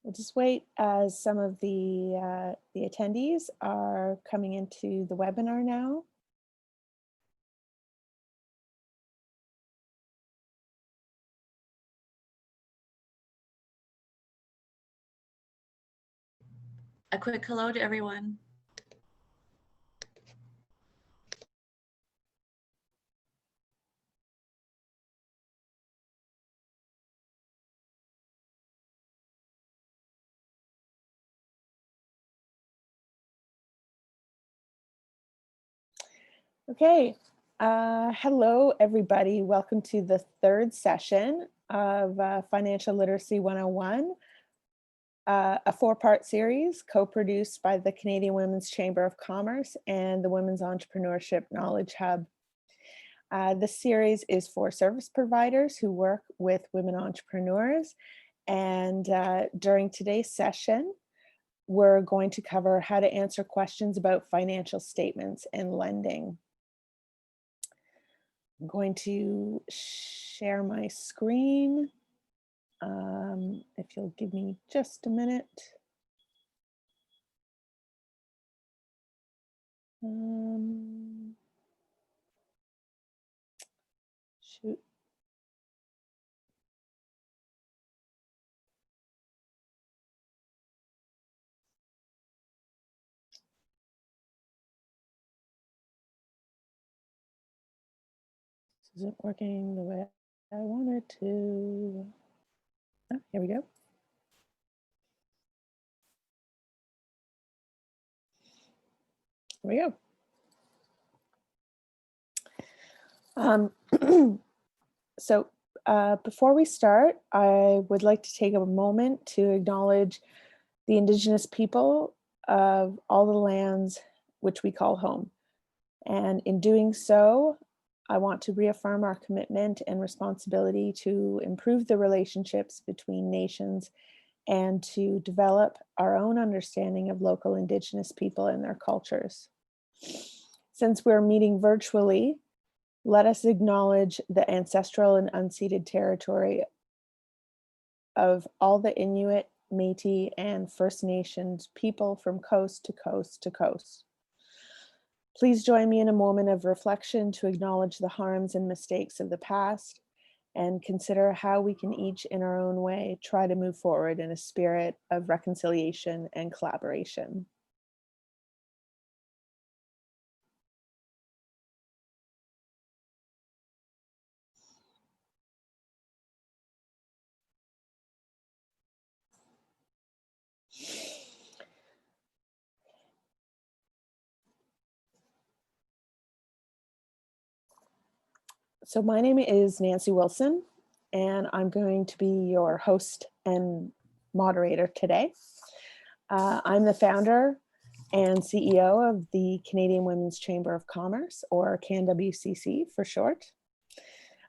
We'll just wait as some of the attendees are coming into the webinar now. A quick hello to everyone. Okay, hello everybody. Welcome to the third session of Financial Literacy 101, a four-part series co-produced by the Canadian Women's Chamber of Commerce and the Women's Entrepreneurship Knowledge Hub. This series is for service providers who work with women entrepreneurs, and during today's session, we're going to cover how to answer questions about financial statements and lending. I'm going to share my screen. If you'll give me just a minute. Shoot. This isn't working the way I wanted to. Oh, here we go. Here we go. So before we start, I would like to take a moment to acknowledge the Indigenous people of all the lands which we call home. And in doing so, I want to reaffirm our commitment and responsibility to improve the relationships between nations and to develop our own understanding of local Indigenous people and their cultures. Since we're meeting virtually, let us acknowledge the ancestral and unceded territory of all the Inuit, Métis, and First Nations people from coast to coast to coast. Please join me in a moment of reflection to acknowledge the harms and mistakes of the past and consider how we can each in our own way try to move forward in a spirit of reconciliation and collaboration. So my name is Nancy Wilson, and I'm going to be your host and moderator today. I'm the founder and CEO of the Canadian Women's Chamber of Commerce, or CanWCC for short.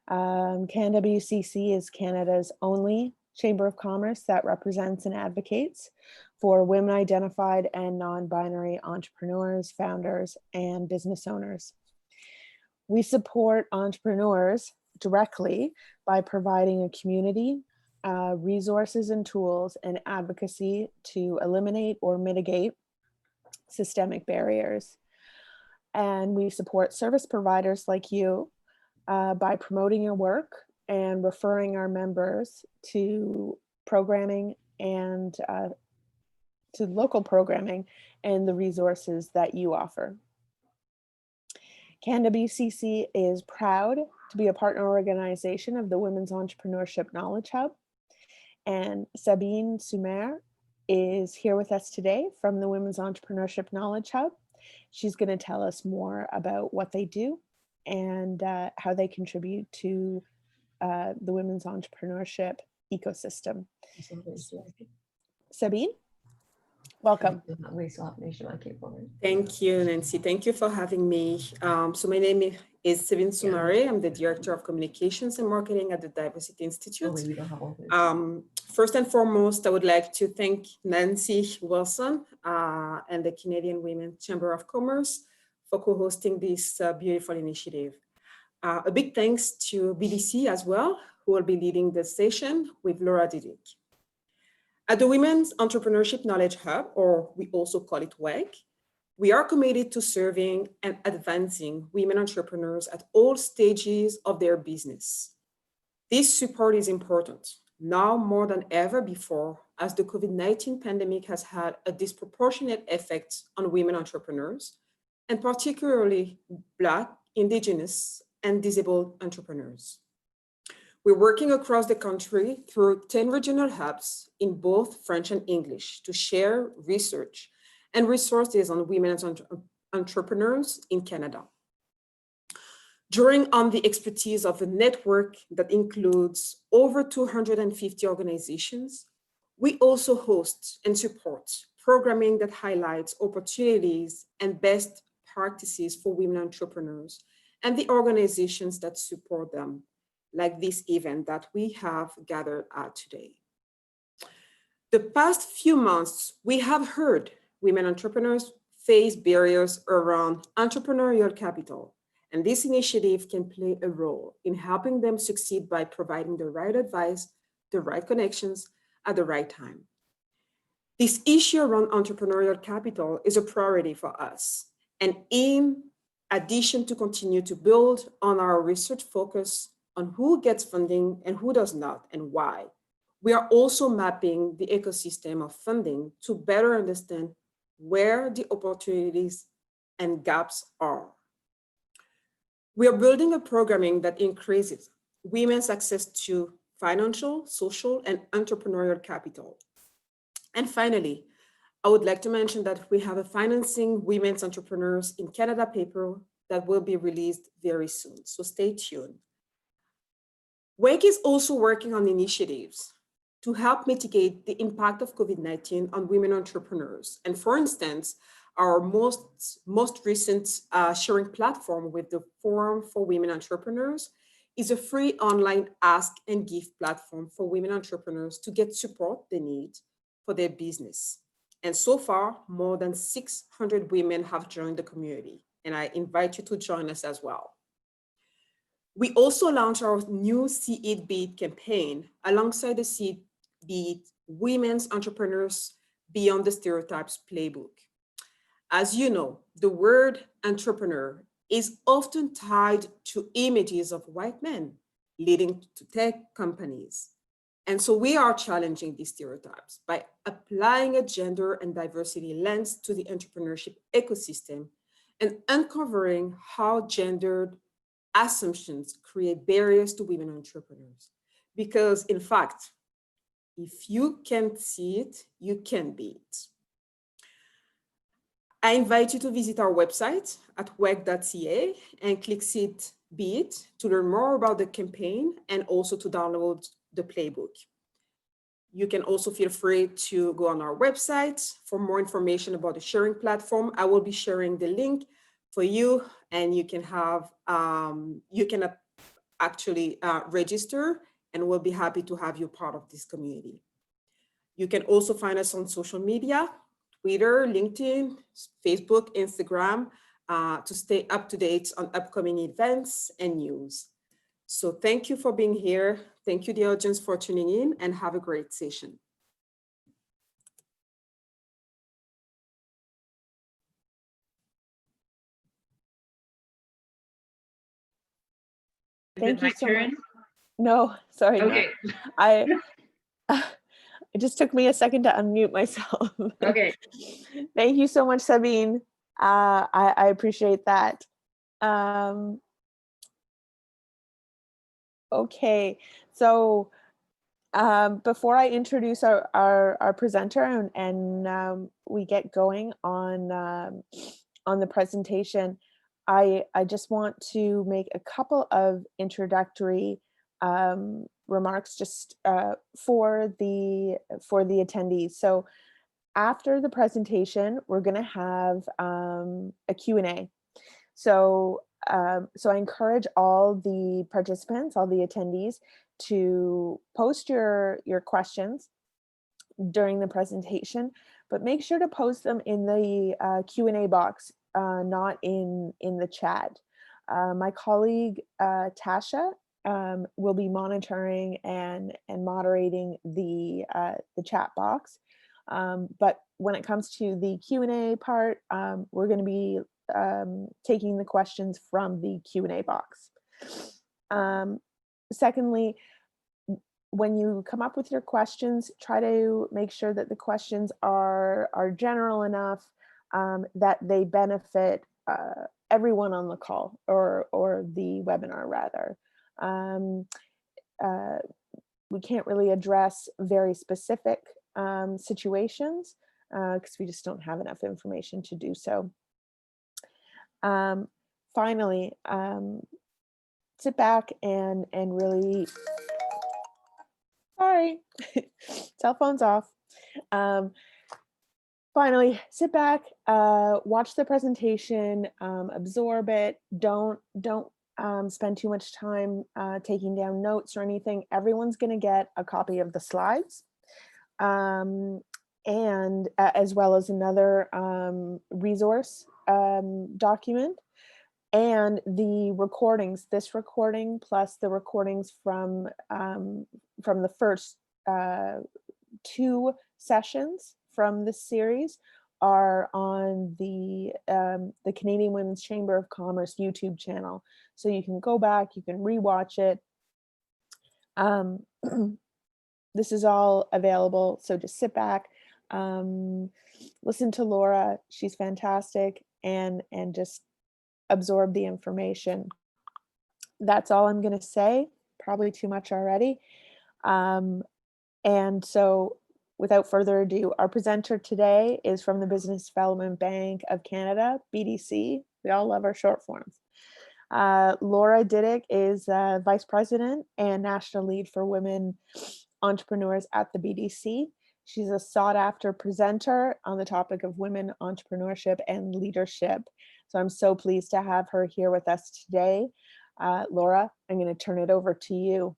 CanWCC is Canada's only Chamber of Commerce that represents and advocates for women identified and non-binary entrepreneurs, founders, and business owners. We support entrepreneurs directly by providing a community, resources and tools, and advocacy to eliminate or mitigate systemic barriers. And we support service providers like you by promoting your work and referring our members to programming and to local programming and the resources that you offer. CanWCC is proud to be a partner organization of the Women's Entrepreneurship Knowledge Hub. And Sabine Sumer is here with us today from the Women's Entrepreneurship Knowledge Hub. She's going to tell us more about what they do and how they contribute to the women's entrepreneurship ecosystem. Sabine? Welcome. Thank you, Nancy. Thank you for having me. So my name is Sabine Soumare. I'm the Director of Communications and Marketing at the Diversity Institute. First and foremost, I would like to thank Nancy Wilson and the Canadian Women's Chamber of Commerce for co-hosting this beautiful initiative. A big thanks to BDC as well, who will be leading the session with Laura Didick. At the Women's Entrepreneurship Knowledge Hub, or we also call it WEKH, we are committed to serving and advancing women entrepreneurs at all stages of their business. This support is important, now more than ever before, as the COVID-19 pandemic has had a disproportionate effect on women entrepreneurs, and particularly Black, Indigenous, and disabled entrepreneurs. We're working across the country through 10 regional hubs in both French and English to share research and resources on women entrepreneurs in Canada. Drawing on the expertise of a network that includes over 250 organizations, we also host and support programming that highlights opportunities and best practices for women entrepreneurs and the organizations that support them, like this event that we have gathered at today. The past few months, we have heard women entrepreneurs face barriers around entrepreneurial capital, and this initiative can play a role in helping them succeed by providing the right advice, the right connections at the right time. This issue around entrepreneurial capital is a priority for us, and in addition to continue to build on our research focus on who gets funding and who does not and why, we are also mapping the ecosystem of funding to better understand where the opportunities and gaps are. We are building a programming that increases women's access to financial, social, and entrepreneurial capital. And finally, I would like to mention that we have a Financing Women's Entrepreneurs in Canada paper that will be released very soon, so stay tuned. WEKH is also working on initiatives to help mitigate the impact of COVID-19 on women entrepreneurs. And for instance, our most recent sharing platform with the Forum for Women Entrepreneurs is a free online ask and give platform for women entrepreneurs to get support they need for their business. And so far, more than 600 women have joined the community, and I invite you to join us as well. We also launched our new See It Be It campaign alongside the See It Be It Women's Entrepreneurs Beyond the Stereotypes playbook. As you know, the word entrepreneur is often tied to images of white men leading to tech companies. And so we are challenging these stereotypes by applying a gender and diversity lens to the entrepreneurship ecosystem and uncovering how gendered assumptions create barriers to women entrepreneurs. Because in fact, if you can't see it, you can be it. I invite you to visit our website at wekh.ca and click See It Be It to learn more about the campaign and also to download the playbook. You can also feel free to go on our website for more information about the sharing platform. I will be sharing the link for you, and you can have actually register, and we'll be happy to have you part of this community. You can also find us on social media, Twitter, LinkedIn, Facebook, Instagram, to stay up to date on upcoming events and news. So thank you for being here. Thank you, the audience, for tuning in, and have a great session. Thank you so much. No, sorry. Okay. It just took me a second to unmute myself. Okay. Thank you so much, Sabine. I appreciate that. Okay, so before I introduce our presenter and we get going on the presentation, I just want to make a couple of introductory remarks just for the attendees. So after the presentation, we're going to have a Q&A. So I encourage all the participants, all the attendees, to post your questions during the presentation, but make sure to post them in the Q&A box, not in the chat. My colleague Tasha will be monitoring and moderating the chat box. But when it comes to the Q&A part, we're going to be taking the questions from the Q&A box. Secondly, when you come up with your questions, try to make sure that the questions are general enough that they benefit everyone on the call or the webinar rather. We can't really address very specific situations because we just don't have enough information to do so. Finally, sit back and really, sorry, cell phone's off. Finally, sit back, watch the presentation, absorb it. Don't spend too much time taking down notes or anything. Everyone's going to get a copy of the slides, and as well as another resource document, and the recordings. This recording plus the recordings from the first 2 sessions from this series are on the Canadian Women's Chamber of Commerce YouTube channel. So you can go back, you can rewatch it. This is all available. So just sit back, listen to Laura. She's fantastic, and just absorb the information. That's all I'm going to say. Probably too much already. And so without further ado, our presenter today is from the Business Development Bank of Canada, BDC. We all love our short forms. Laura Diddick is Vice President and National Lead for Women Entrepreneurs at the BDC. She's a sought-after presenter on the topic of women entrepreneurship and leadership. So I'm so pleased to have her here with us today. Laura, I'm going to turn it over to you.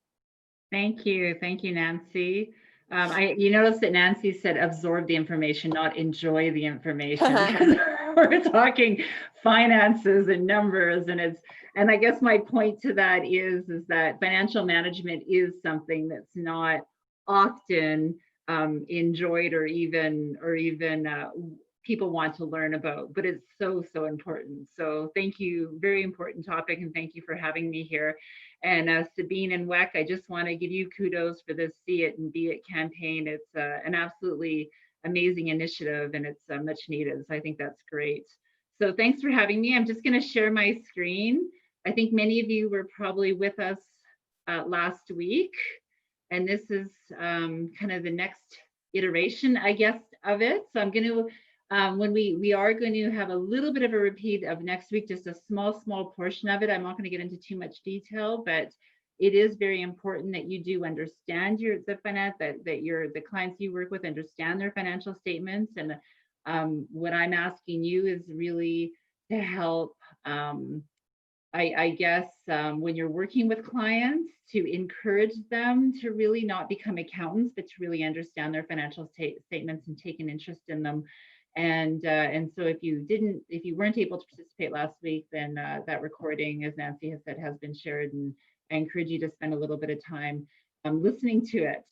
Thank you, Nancy. You notice that Nancy said absorb the information, not enjoy the information. We're talking finances and numbers, and I guess my point to that is that financial management is something that's not often enjoyed or even people want to learn about, but it's so important. So thank you, very important topic, and thank you for having me here. And Sabine and WEKH, I just want to give you kudos for this See It and Be It campaign. It's an absolutely amazing initiative, and it's much needed. So I think that's great. So thanks for having me. I'm just going to share my screen. I think many of you were probably with us last week, and this is kind of the next iteration, I guess, of it. So I'm going to when we are going to have a little bit of a repeat of next week, just a small portion of it. I'm not going to get into too much detail, but it is very important that you do understand the finance, that the clients you work with understand their financial statements. And what I'm asking you is really to help, I guess, when you're working with clients, to encourage them to really not become accountants, but to really understand their financial statements and take an interest in them. And so if you weren't able to participate last week, then that recording, as Nancy has said, has been shared, and I encourage you to spend a little bit of time listening to it.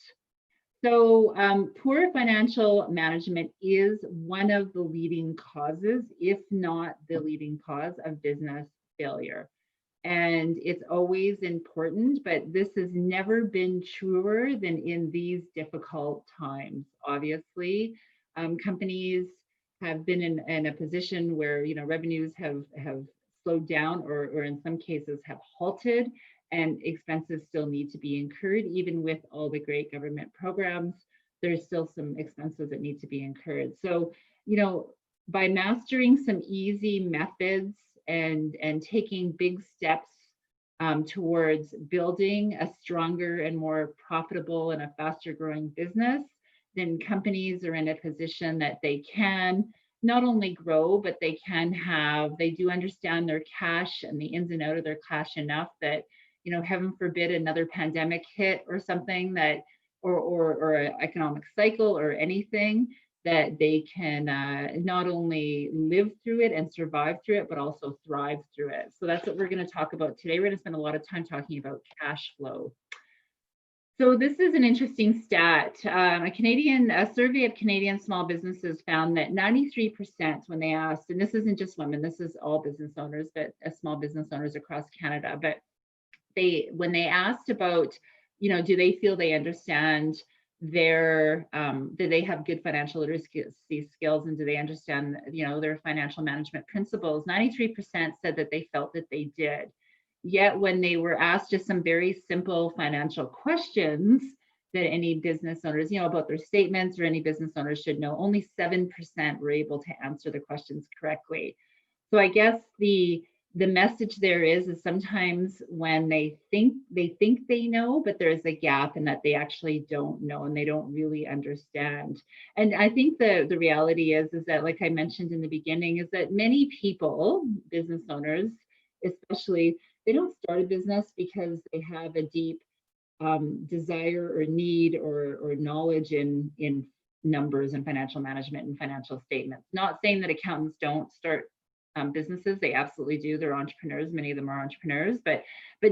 So poor financial management is one of the leading causes, if not the leading cause, of business failure. And it's always important, but this has never been truer than in these difficult times. Obviously, companies have been in a position where revenues have slowed down, or in some cases have halted, and expenses still need to be incurred. Even with all the great government programs, there's still some expenses that need to be incurred. So by mastering some easy methods and taking big steps towards building a stronger and more profitable and a faster growing business, then companies are in a position that they can not only grow, but they do understand their cash and the ins and outs of their cash enough that, heaven forbid, another pandemic hit or something, that or an economic cycle or anything, that they can not only live through it and survive through it, but also thrive through it. So that's what we're going to talk about today. We're going to spend a lot of time talking about cash flow. So this is an interesting stat. A survey of Canadian small businesses found that 93% when they asked, and this isn't just women, this is all business owners, but small business owners across Canada, but when they asked about, do they feel they understand do they have good financial literacy skills, and do they understand, their financial management principles, 93% said that they felt that they did. Yet when they were asked just some very simple financial questions that any business owners, about their statements or any business owners should know, only 7% were able to answer the questions correctly. So I guess the message there is sometimes when they think they know, but there's a gap in that they actually don't know and they don't really understand. And I think the reality is that, like I mentioned in the beginning, is that many people, business owners especially, they don't start a business because they have a deep desire or need or knowledge in numbers and financial management and financial statements. Not saying that accountants don't start businesses, they absolutely do. They're entrepreneurs. Many of them are entrepreneurs, but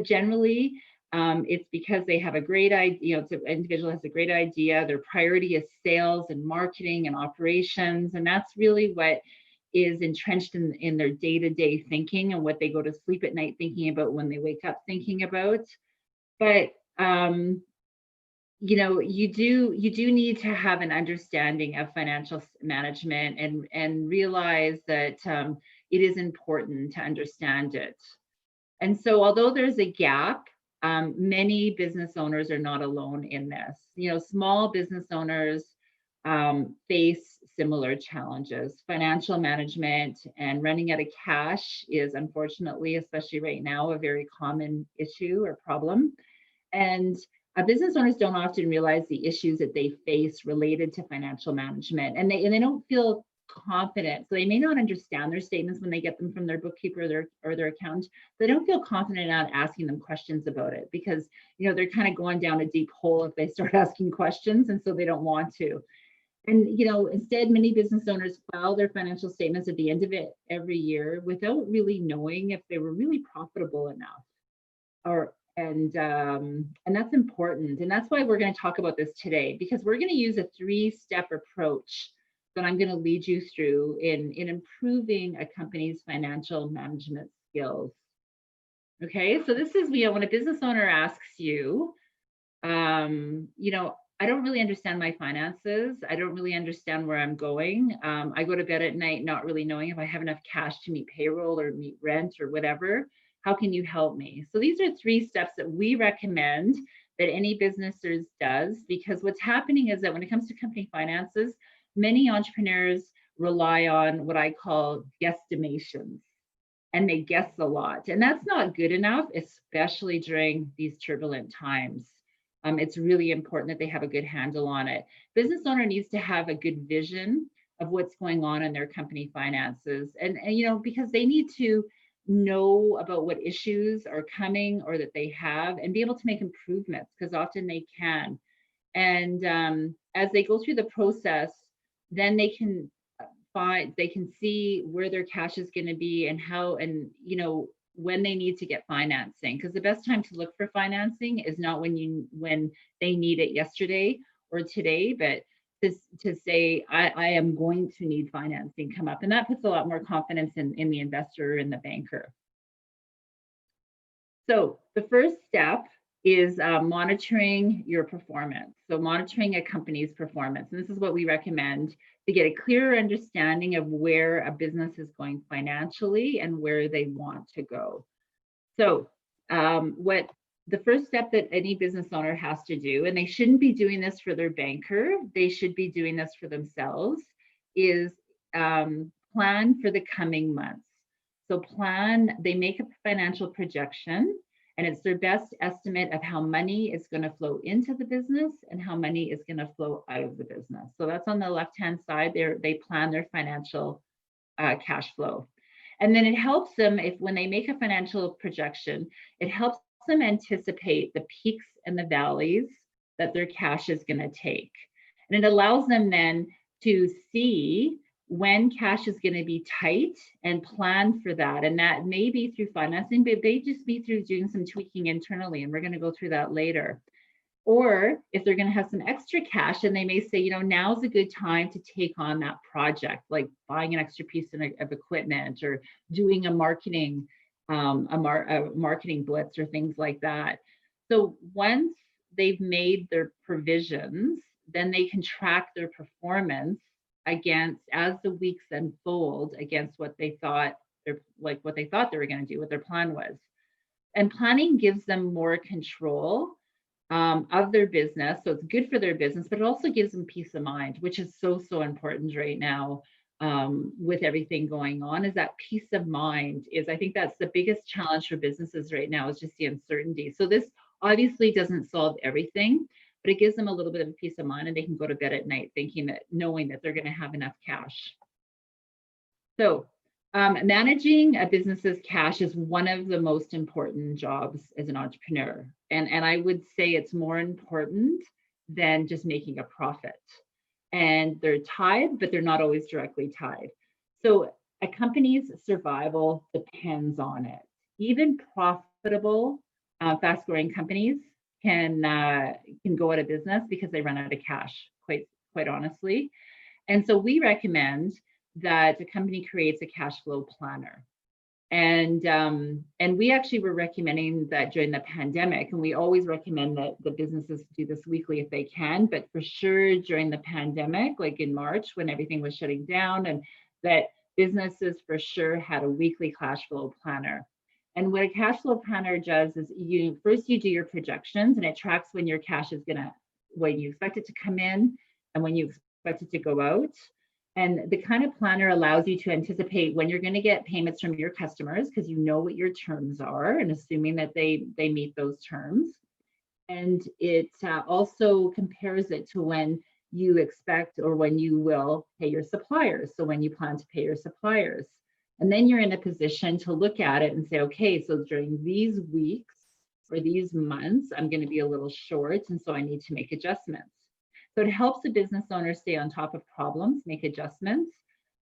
generally it's because they have a great idea. An individual has a great idea. Their priority is sales and marketing and operations, and that's really what is entrenched in their day-to-day thinking and what they go to sleep at night thinking about, when they wake up thinking about. But you do need to have an understanding of financial management and realize that it is important to understand it. And so although there's a gap, many business owners are not alone in this. Small business owners face similar challenges. Financial management and running out of cash is, unfortunately, especially right now, a very common issue or problem. And business owners don't often realize the issues that they face related to financial management, and they don't feel confident. So they may not understand their statements when they get them from their bookkeeper or their accountant. They don't feel confident enough asking them questions about it because they're kind of going down a deep hole if they start asking questions, and so they don't want to. And instead, many business owners file their financial statements at the end of it every year without really knowing if they were really profitable enough. And that's important. And that's why we're going to talk about this today, because we're going to use a 3-step approach that I'm going to lead you through in improving a company's financial management skills. Okay, so this is, when a business owner asks you, I don't really understand my finances. I don't really understand where I'm going. I go to bed at night not really knowing if I have enough cash to meet payroll or meet rent or whatever. How can you help me? So these are 3 steps that we recommend that any business does, because what's happening is that when it comes to company finances, many entrepreneurs rely on what I call guesstimations, and they guess a lot. And that's not good enough, especially during these turbulent times. It's really important that they have a good handle on it. Business owner needs to have a good vision of what's going on in their company finances, and because they need to know about what issues are coming or that they have, and be able to make improvements, because often they can. And as they go through the process, then they can see where their cash is going to be and how, and when they need to get financing, because the best time to look for financing is not when they need it yesterday or today, but to say, I am going to need financing come up. And that puts a lot more confidence in the investor and the banker. So the first step is monitoring your performance. So monitoring a company's performance. And this is what we recommend to get a clearer understanding of where a business is going financially and where they want to go. So what the first step that any business owner has to do, and they shouldn't be doing this for their banker, they should be doing this for themselves, is plan for the coming months. So they make a financial projection, and it's their best estimate of how money is going to flow into the business and how money is going to flow out of the business. So that's on the left-hand side. They plan their financial cash flow. And then it helps them, when they make a financial projection, it helps them anticipate the peaks and the valleys that their cash is going to take. And it allows them then to see when cash is going to be tight and plan for that. And that may be through financing, but they just be through doing some tweaking internally. And we're going to go through that later. Or if they're going to have some extra cash, and they may say, you know, now's a good time to take on that project, like buying an extra piece of equipment or doing a marketing blitz or things like that. So once they've made their provisions, then they can track their performance against, as the weeks unfold, against what they thought they were going to do, what their plan was. And planning gives them more control of their business. So it's good for their business, but it also gives them peace of mind, which is so important right now with everything going on. Is that peace of mind I think that's the biggest challenge for businesses right now, is just the uncertainty. So this obviously doesn't solve everything, but it gives them a little bit of peace of mind, and they can go to bed at night knowing that they're going to have enough cash. So managing a business's cash is one of the most important jobs as an entrepreneur. And I would say it's more important than just making a profit. And they're tied, but they're not always directly tied. So a company's survival depends on it. Even profitable, fast-growing companies can go out of business because they run out of cash, quite honestly. And so we recommend that a company creates a cash flow planner. And we actually were recommending that during the pandemic, and we always recommend that the businesses do this weekly if they can, but for sure during the pandemic, like in March when everything was shutting down, and that businesses for sure had a weekly cash flow planner. And what a cash flow planner does is you do your projections, and it tracks when your cash is when you expect it to come in and when you expect it to go out. And the kind of planner allows you to anticipate when you're going to get payments from your customers, because you know what your terms are, and assuming that they meet those terms. And it also compares it to when you expect or when you will pay your suppliers. So when you plan to pay your suppliers. And then you're in a position to look at it and say, okay, so during these weeks or these months, I'm going to be a little short, and so I need to make adjustments. So it helps the business owner stay on top of problems, make adjustments,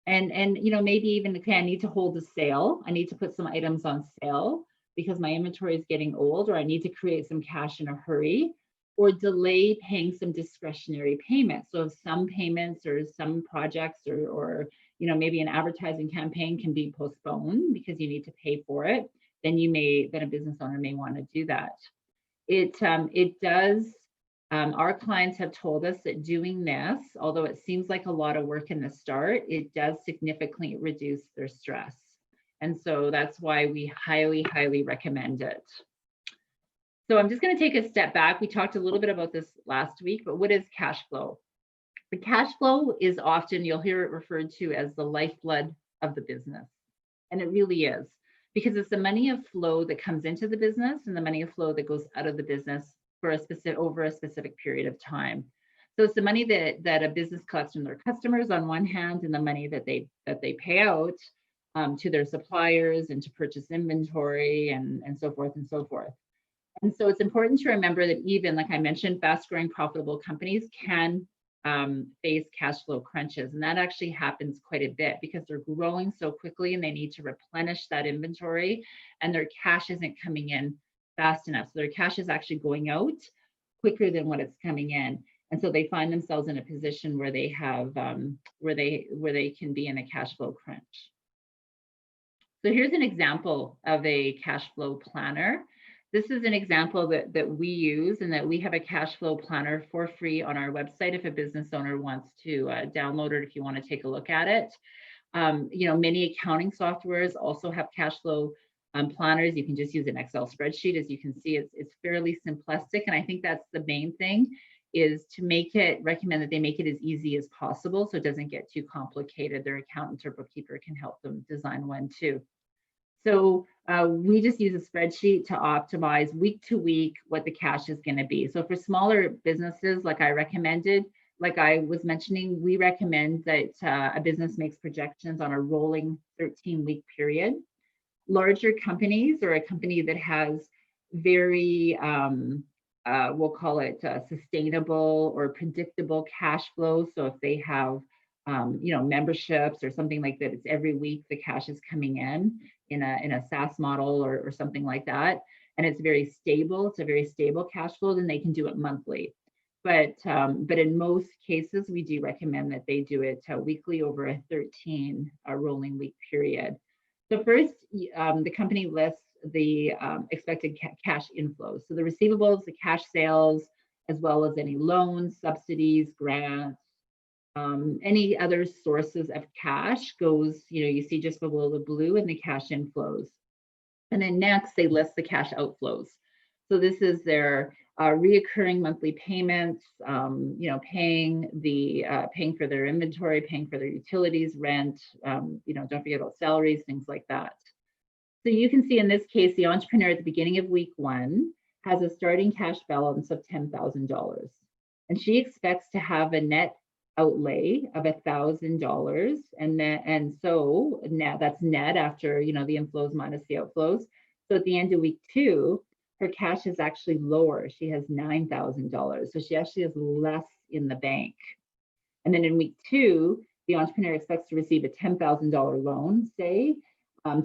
and maybe even, okay, I need to hold a sale. I need to put some items on sale because my inventory is getting old, or I need to create some cash in a hurry, or delay paying some discretionary payments. So some payments or some projects or maybe an advertising campaign can be postponed because you need to pay for it. Then a business owner may want to do that. It does. Our clients have told us that doing this, although it seems like a lot of work in the start, it does significantly reduce their stress. And so that's why we highly, highly recommend it. So I'm just going to take a step back. We talked a little bit about this last week, but what is cash flow? The cash flow is often, you'll hear it referred to as the lifeblood of the business. And it really is, because it's the money of flow that comes into the business and the money of flow that goes out of the business for over a specific period of time. So it's the money that a business collects from their customers on one hand, and the money that they pay out to their suppliers and to purchase inventory and so forth and so forth. And so it's important to remember that even, like I mentioned, fast-growing profitable companies can face cash flow crunches. And that actually happens quite a bit because they're growing so quickly and they need to replenish that inventory, and their cash isn't coming in fast enough. So their cash is actually going out quicker than what it's coming in. And so they find themselves in a position where they have where they can be in a cash flow crunch. So here's an example of a cash flow planner. This is an example that we use, and that we have a cash flow planner for free on our website if a business owner wants to download it, if you want to take a look at it. Many accounting softwares also have cash flow planners. You can just use an Excel spreadsheet. As you can see, it's fairly simplistic. And I think that's the main thing, is to recommend that they make it as easy as possible so it doesn't get too complicated. Their accountant or bookkeeper can help them design one too. So we just use a spreadsheet to optimize week to week what the cash is going to be. So for smaller businesses, like I was mentioning, we recommend that a business makes projections on a rolling 13-week period. Larger companies, or a company that has very, we'll call it sustainable or predictable cash flow. So if they have memberships or something like that. It's every week the cash is coming in a SaaS model or something like that. And it's very stable. It's a very stable cash flow. Then they can do it monthly. But in most cases, we do recommend that they do it weekly over a 13 rolling week period. So first, the company lists the expected cash inflows. So the receivables, the cash sales, as well as any loans, subsidies, grants, any other sources of cash goes, you see just below the blue in the cash inflows. And then next, they list the cash outflows. So this is their reoccurring monthly payments, paying for their inventory, paying for their utilities, rent, don't forget about salaries, things like that. So you can see in this case, the entrepreneur at the beginning of week 1 has a starting cash balance of $10,000. And she expects to have a net outlay of $1,000, and so now that's net after the inflows minus the outflows. So at the end of week 2, her cash is actually lower. She has $9,000, so she actually has less in the bank. And then in week 2, the entrepreneur expects to receive a $10,000 loan, say,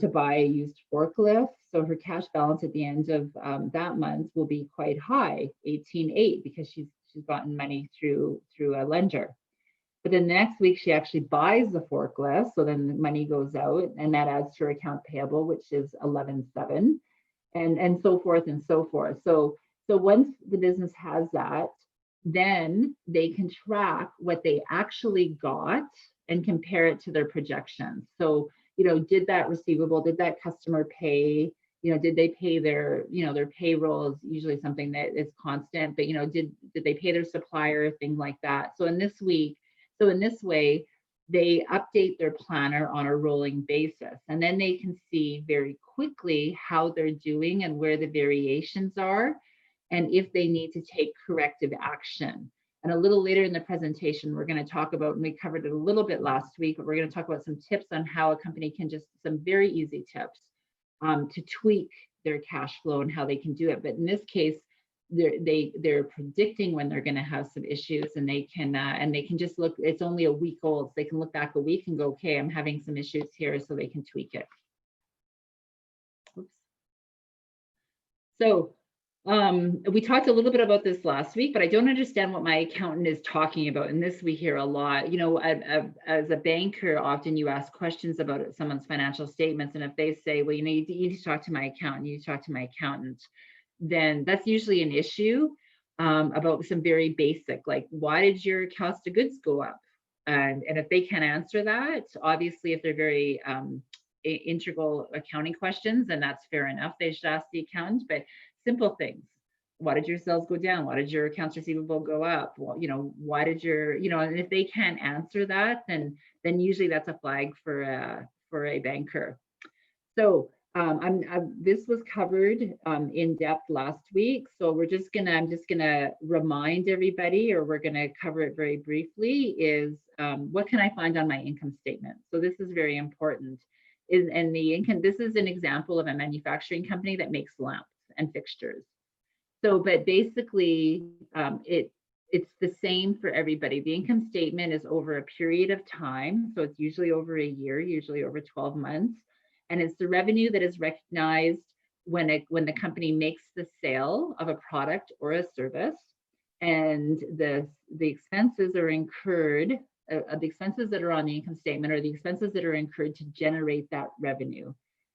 to buy a used forklift. So her cash balance at the end of that month will be quite high, $18,800, because she's gotten money through a lender. But then the next week, she actually buys the forklift. So then the money goes out and that adds to her account payable, which is $11,700, and so forth and so forth. So once the business has that, then they can track what they actually got and compare it to their projections. So, did that receivable, did that customer pay? Did they pay their payroll is usually something that is constant, but did they pay their supplier, things like that. So in this way, they update their planner on a rolling basis, and then they can see very quickly how they're doing and where the variations are, and if they need to take corrective action. And a little later in the presentation, we're going to talk about, and we covered it a little bit last week, but we're going to talk about some tips on how a company can some very easy tips to tweak their cash flow and how they can do it. But in this case, they're predicting when they're going to have some issues, and they can just look. It's only a week old, so they can look back a week and go, okay, I'm having some issues here, so they can tweak it. Oops. So we talked a little bit about this last week, but I don't understand what my accountant is talking about. And this we hear a lot. As a banker, often you ask questions about someone's financial statements, and if they say, well, you need to talk to my accountant, you need to talk to my accountant, then that's usually an issue about some very basic, like, why did your cost of goods go up? And if they can't answer that, obviously, if they're very integral accounting questions, then that's fair enough. They should ask the accountant. But simple things: why did your sales go down? Why did your accounts receivable go up? Well, why did your, and if they can't answer that, then usually that's a flag for a banker. So this was covered in depth last week. So I'm just gonna remind everybody, or we're gonna cover it very briefly, is what can I find on my income statement? So this is very important. This is an example of a manufacturing company that makes lamps and fixtures. So, but basically, it's the same for everybody. The income statement is over a period of time. So it's usually over a year, usually over 12 months. And it's the revenue that is recognized when the company makes the sale of a product or a service, and the expenses are incurred. The expenses that are on the income statement are the expenses that are incurred to generate that revenue,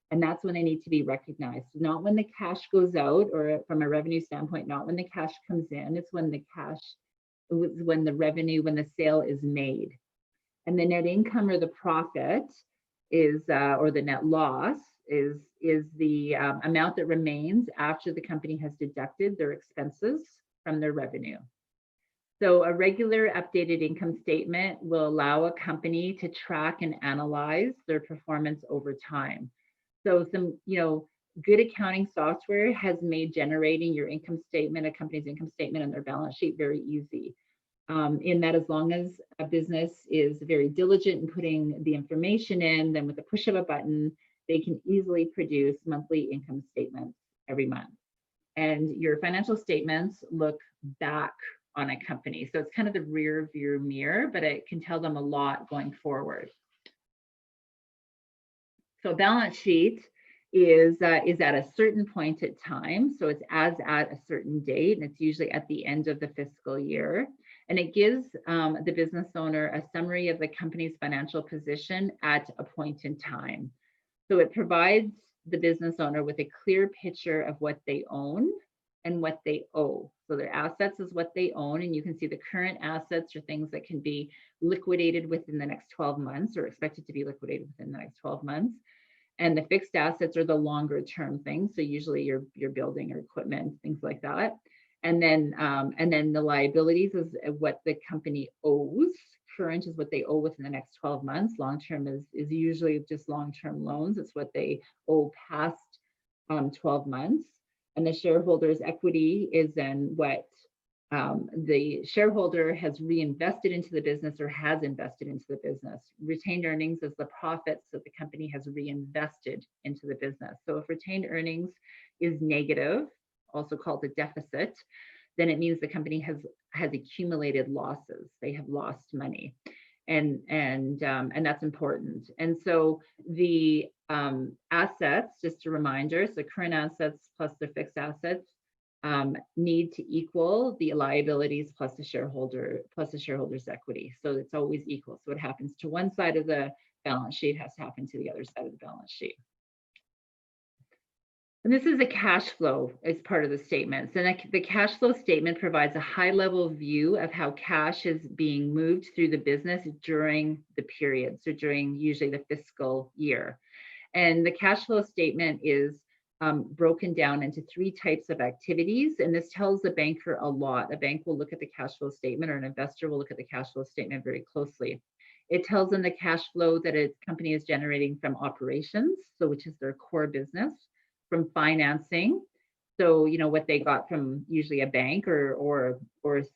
and that's when they need to be recognized. Not when the cash goes out, or from a revenue standpoint, not when the cash comes in. It's when the sale is made, and the net income or the profit is, or the net loss is the amount that remains after the company has deducted their expenses from their revenue. So a regular updated income statement will allow a company to track and analyze their performance over time. So some, good accounting software has made generating your income statement, a company's income statement, and their balance sheet very easy. In that, as long as a business is very diligent in putting the information in, then with the push of a button, they can easily produce monthly income statements every month. And your financial statements look back on a company. So it's kind of the rear view mirror, but it can tell them a lot going forward. So balance sheet is at a certain point in time. So it's as at a certain date, and it's usually at the end of the fiscal year. And it gives the business owner a summary of the company's financial position at a point in time. So it provides the business owner with a clear picture of what they own and what they owe. So their assets is what they own, and you can see the current assets are things that can be liquidated within the next 12 months or expected to be liquidated within the next 12 months. And the fixed assets are the longer term things. So usually your building or equipment, things like that. And then the liabilities is what the company owes. Current is what they owe within the next 12 months. Long-term is usually just long-term loans. It's what they owe past 12 months. And the shareholders' equity is then what the shareholder has reinvested into the business or has invested into the business. Retained earnings is the profits that the company has reinvested into the business. So if retained earnings is negative, also called a deficit, then it means the company has accumulated losses. They have lost money, and that's important. And so the assets, just a reminder, so current assets plus the fixed assets need to equal the liabilities plus the shareholder's equity. So it's always equal. So what happens to one side of the balance sheet has to happen to the other side of the balance sheet. And this is a cash flow as part of the statements. And the cash flow statement provides a high-level view of how cash is being moved through the business during the period. So during usually the fiscal year. And the cash flow statement is broken down into 3 types of activities. And this tells the banker a lot. A bank will look at the cash flow statement, or an investor will look at the cash flow statement very closely. It tells them the cash flow that a company is generating from operations, so which is their core business, from financing, so what they got from usually a bank or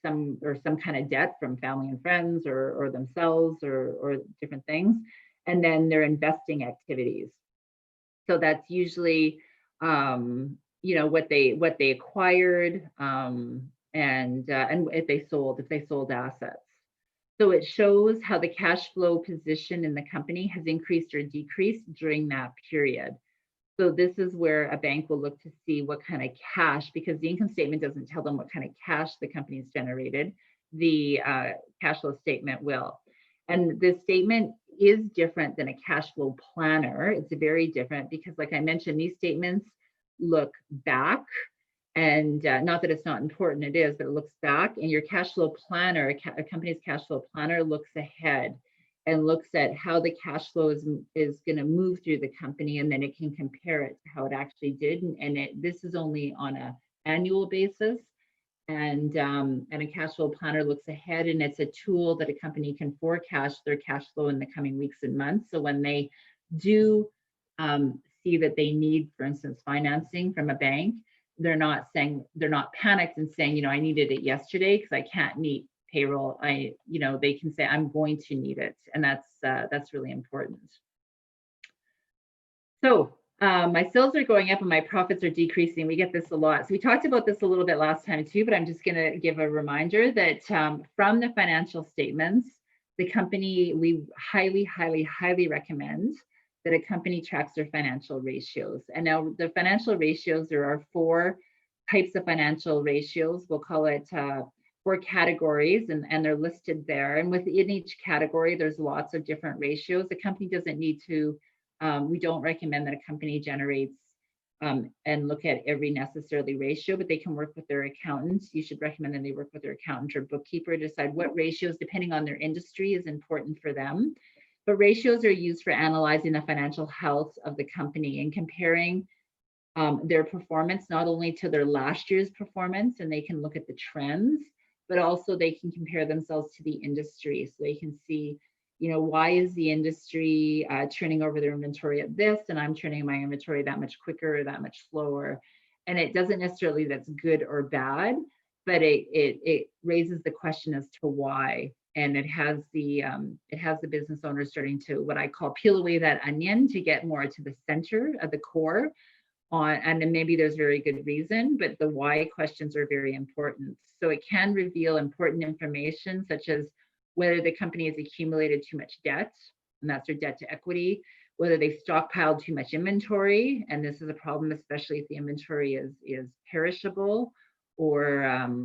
some kind of debt from family and friends or themselves or different things, and then their investing activities. So that's usually what they acquired and if they sold assets. So it shows how the cash flow position in the company has increased or decreased during that period. So this is where a bank will look to see what kind of cash, because the income statement doesn't tell them what kind of cash the company's generated, the cash flow statement will. And this statement is different than a cash flow planner. It's very different because, like I mentioned, these statements look back, and not that it's not important, it is, but it looks back. And your cash flow planner, a company's cash flow planner, looks ahead and looks at how the cash flow is going to move through the company, and then it can compare it to how it actually did. And this is only on an annual basis. And a cash flow planner looks ahead, and it's a tool that a company can forecast their cash flow in the coming weeks and months. So when they do see that they need, for instance, financing from a bank, they're not panicked and saying, I needed it yesterday because I can't meet payroll. They can say, I'm going to need it. And that's really important. So my sales are going up and my profits are decreasing. We get this a lot. So we talked about this a little bit last time too, but I'm just going to give a reminder that from the financial statements, the company, we highly, highly, highly recommend that a company tracks their financial ratios. And now the financial ratios, there are 4 types of financial ratios. We'll call it 4 categories, and they're listed there. And within each category, there's lots of different ratios. The company doesn't need to, we don't recommend that a company generates and look at every necessarily ratio, but they can work with their accountants. You should recommend that they work with their accountant or bookkeeper to decide what ratios, depending on their industry, is important for them. But ratios are used for analyzing the financial health of the company and comparing their performance, not only to their last year's performance, and they can look at the trends, but also they can compare themselves to the industry. So they can see, why is the industry turning over their inventory at this, and I'm turning my inventory that much quicker or that much slower. And it doesn't necessarily that's good or bad, but it raises the question as to why. And it has the business owner starting to, what I call, peel away that onion to get more to the center of the core and then maybe there's very good reason, but the why questions are very important. So it can reveal important information, such as whether the company has accumulated too much debt, and that's their debt to equity, whether they've stockpiled too much inventory, and this is a problem, especially if the inventory is perishable or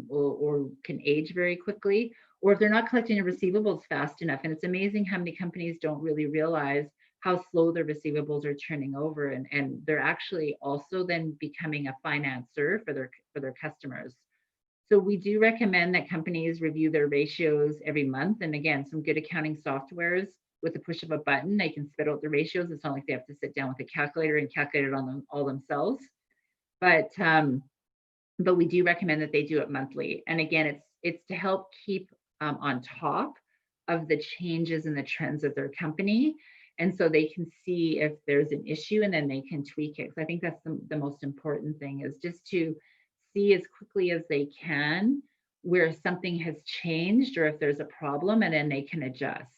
can age very quickly, or if they're not collecting their receivables fast enough. And it's amazing how many companies don't really realize how slow their receivables are turning over, and they're actually also then becoming a financer for their customers. So we do recommend that companies review their ratios every month. And again, some good accounting softwares, with the push of a button, they can spit out the ratios. It's not like they have to sit down with a calculator and calculate it on them all themselves. But we do recommend that they do it monthly. And again, it's to help keep on top of the changes and the trends of their company. And so they can see if there's an issue, and then they can tweak it. So I think that's the most important thing, is just to see as quickly as they can where something has changed or if there's a problem, and then they can adjust.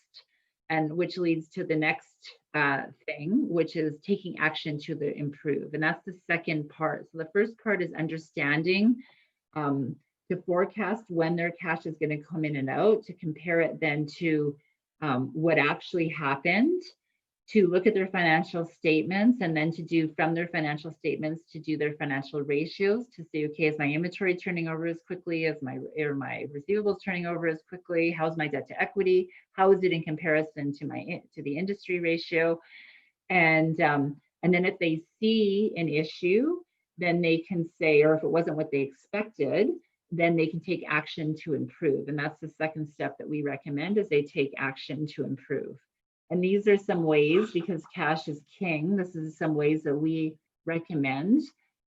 And which leads to the next thing, which is taking action to improve. And that's the second part. So the first part is understanding, to forecast when their cash is going to come in and out, to compare it then to what actually happened, to look at their financial statements, and then to do from their financial statements to do their financial ratios to say, okay, is my inventory turning over as quickly as my receivables turning over as quickly? How's my debt to equity? How is it in comparison to the industry ratio? And then if they see an issue, then they can say, or if it wasn't what they expected, then they can take action to improve. And that's the second step that we recommend, is they take action to improve. And these are some ways, because cash is king, this is some ways that we recommend,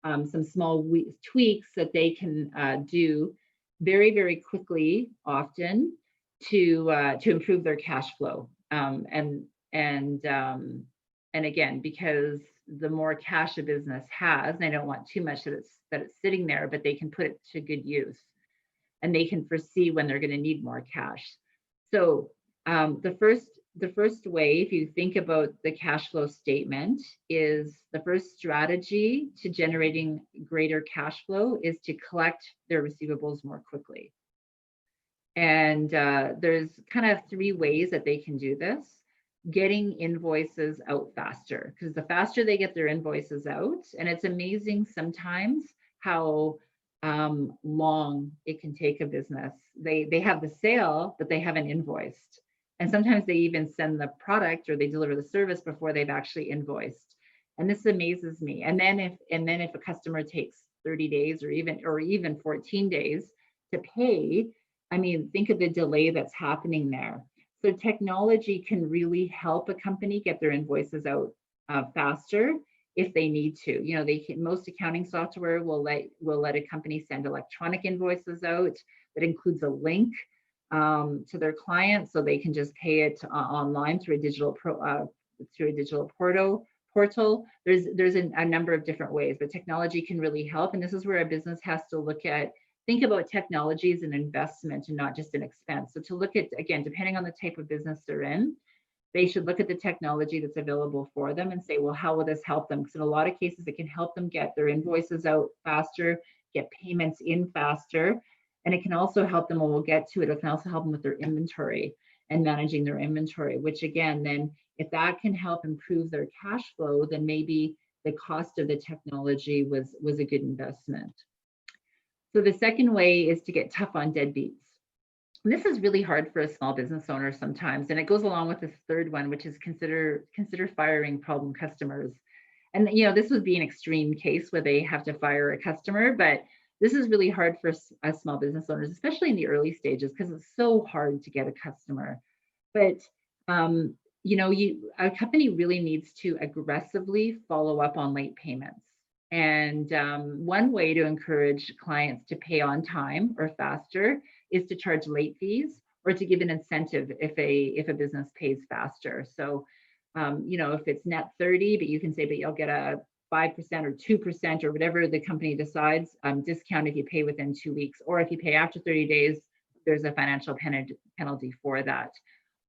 some small tweaks that they can do very, very quickly, often, to improve their cash flow. And again, because the more cash a business has, they don't want too much that it's sitting there, but they can put it to good use, and they can foresee when they're going to need more cash. So the first way, if you think about the cash flow statement, is the first strategy to generating greater cash flow is to collect their receivables more quickly. And there's kind of 3 ways that they can do this. Getting invoices out faster, because the faster they get their invoices out, and it's amazing sometimes how long it can take a business. They have the sale, but they haven't invoiced. And sometimes they even send the product or they deliver the service before they've actually invoiced. And this amazes me. And then if a customer takes 30 days or even 14 days to pay, I mean, think of the delay that's happening there. So technology can really help a company get their invoices out faster if they need to. You know, most accounting software will let a company send electronic invoices out that includes a link to their client, so they can just pay it online through a digital portal. There's a number of different ways, but technology can really help. And this is where a business has to think about technology as an investment and not just an expense. So to look at, again, depending on the type of business they're in, they should look at the technology that's available for them and say, well, how will this help them? Because in a lot of cases, it can help them get their invoices out faster, get payments in faster. And it can also help them, when we'll get to it, it can also help them with their inventory and managing their inventory, which again, then if that can help improve their cash flow, then maybe the cost of the technology was a good investment. So the second way is to get tough on deadbeats. And this is really hard for a small business owner sometimes. And it goes along with this third one, which is consider firing problem customers. And this would be an extreme case where they have to fire a customer, but this is really hard for small business owners, especially in the early stages, because it's so hard to get a customer. But a company really needs to aggressively follow up on late payments. And one way to encourage clients to pay on time or faster is to charge late fees, or to give an incentive if a business pays faster. So, if it's net 30, but you can say, but you'll get a 5% or 2% or whatever the company decides, discount if you pay within 2 weeks, or if you pay after 30 days, there's a financial penalty for that.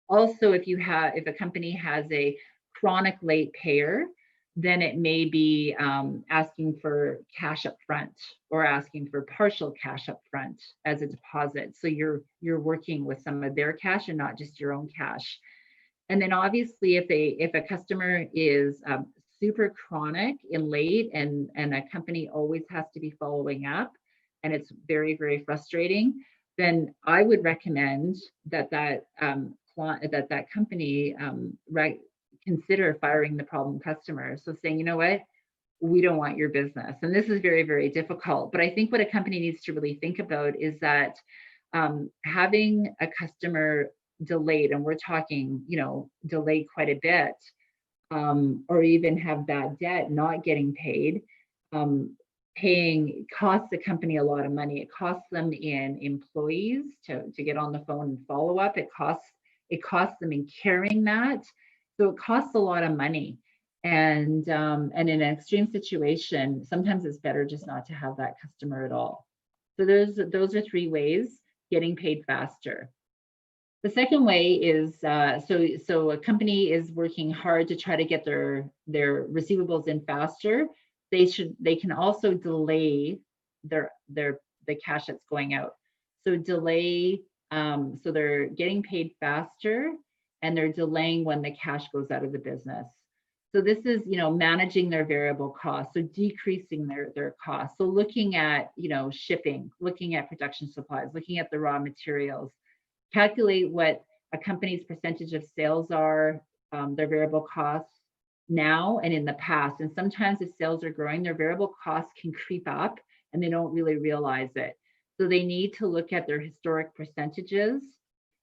Also, if a company has a chronic late payer, then it may be asking for cash up front or asking for partial cash up front as a deposit. So you're working with some of their cash and not just your own cash. And then obviously if a customer is super chronic and late and a company always has to be following up and it's very, very frustrating, then I would recommend that company consider firing the problem customer. So saying, you know what, we don't want your business. And this is very, very difficult. But I think what a company needs to really think about is that having a customer delayed, and we're talking, delayed quite a bit, or even have bad debt, not getting paid, paying costs the company a lot of money. It costs them in employees to get on the phone and follow up. It costs them in carrying that. So it costs a lot of money. And in an extreme situation, sometimes it's better just not to have that customer at all. So those are 3 ways: getting paid faster. The second way is, so a company is working hard to try to get their receivables in faster. They can also delay the cash that's going out. So delay, so they're getting paid faster and they're delaying when the cash goes out of the business. So this is, managing their variable costs, so decreasing their costs. So looking at, shipping, looking at production supplies, looking at the raw materials, calculate what a company's percentage of sales are, their variable costs now and in the past. And sometimes if sales are growing, their variable costs can creep up and they don't really realize it. So they need to look at their historic percentages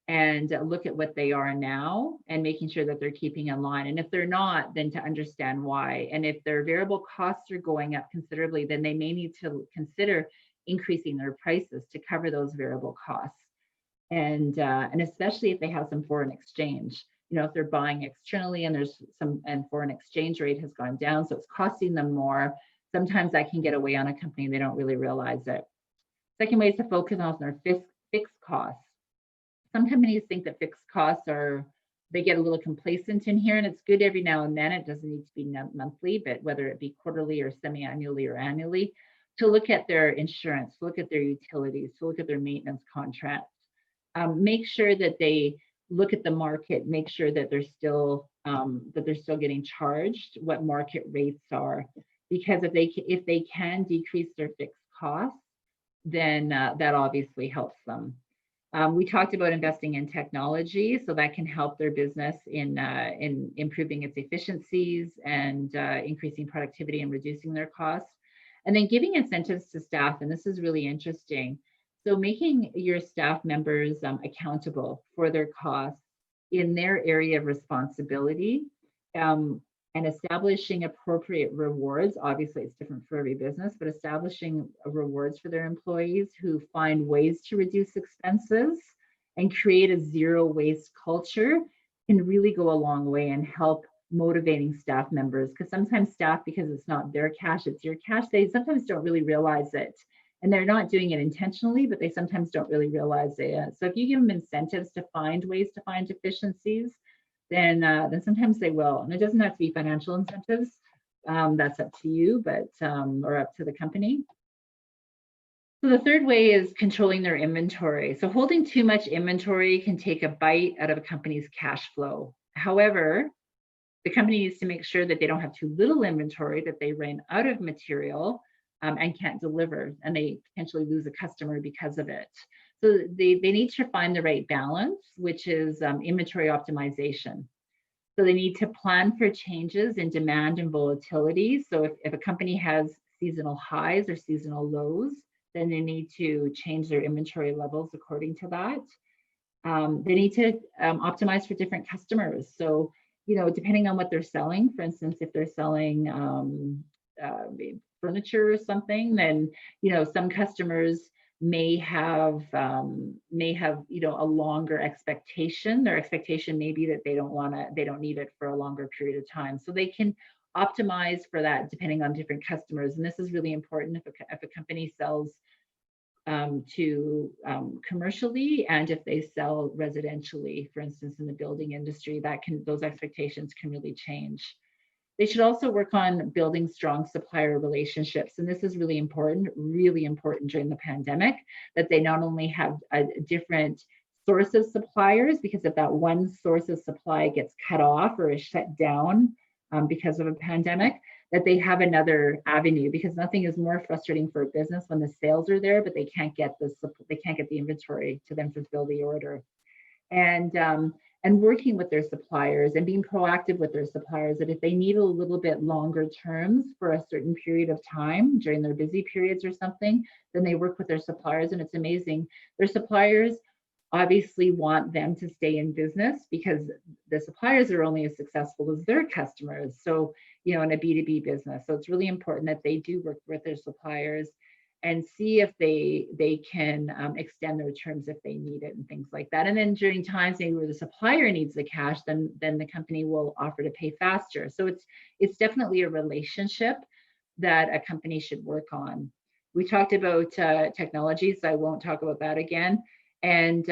and look at what they are now and making sure that they're keeping in line. And if they're not, then to understand why. And if their variable costs are going up considerably, then they may need to consider increasing their prices to cover those variable costs. And especially if they have some foreign exchange, if they're buying externally and foreign exchange rate has gone down, so it's costing them more, sometimes that can get away on a company and they don't really realize it. Second way is to focus on their fixed costs. Some companies think that fixed costs they get a little complacent in here, and it's good every now and then. It doesn't need to be monthly, but whether it be quarterly or semi-annually or annually, to look at their insurance, to look at their utilities, to look at their maintenance contracts. Make sure that they look at the market, make sure that they're still getting charged what market rates are, because if they can decrease their fixed costs, then that obviously helps them. We talked about investing in technology, so that can help their business in improving its efficiencies and increasing productivity and reducing their costs. And then giving incentives to staff, and this is really interesting. So making your staff members accountable for their costs in their area of responsibility, and establishing appropriate rewards. Obviously, it's different for every business, but establishing rewards for their employees who find ways to reduce expenses and create a zero waste culture can really go a long way and help motivating staff members. Because sometimes staff, because it's not their cash, it's your cash, they sometimes don't really realize it. And they're not doing it intentionally, but they sometimes don't really realize it. So if you give them incentives to find ways to find efficiencies, then sometimes they will. And it doesn't have to be financial incentives. That's up to you, but or up to the company. So the third way is controlling their inventory. So holding too much inventory can take a bite out of a company's cash flow. However, the company needs to make sure that they don't have too little inventory, that they ran out of material and can't deliver, and they potentially lose a customer because of it. So they need to find the right balance, which is inventory optimization. So they need to plan for changes in demand and volatility. So if a company has seasonal highs or seasonal lows, then they need to change their inventory levels according to that. They need to optimize for different customers. So, depending on what they're selling, for instance, if they're selling furniture or something, then, some customers may have a longer expectation. Their expectation may be that they don't need it for a longer period of time. So they can optimize for that depending on different customers. And this is really important if a company sells to commercially, and if they sell residentially, for instance, in the building industry, those expectations can really change. They should also work on building strong supplier relationships. And this is really important during the pandemic, that they not only have a different source of suppliers, because if that one source of supply gets cut off or is shut down because of a pandemic, that they have another avenue, because nothing is more frustrating for a business when the sales are there, but they can't get the inventory to then fulfill the order. And working with their suppliers and being proactive with their suppliers, that if they need a little bit longer terms for a certain period of time during their busy periods or something, then they work with their suppliers. And it's amazing. Their suppliers obviously want them to stay in business, because the suppliers are only as successful as their customers. So, in a B2B business. So it's really important that they do work with their suppliers and see if they can extend their terms if they need it and things like that. And then during times maybe where the supplier needs the cash, then the company will offer to pay faster. So it's definitely a relationship that a company should work on. We talked about technology, so I won't talk about that again. And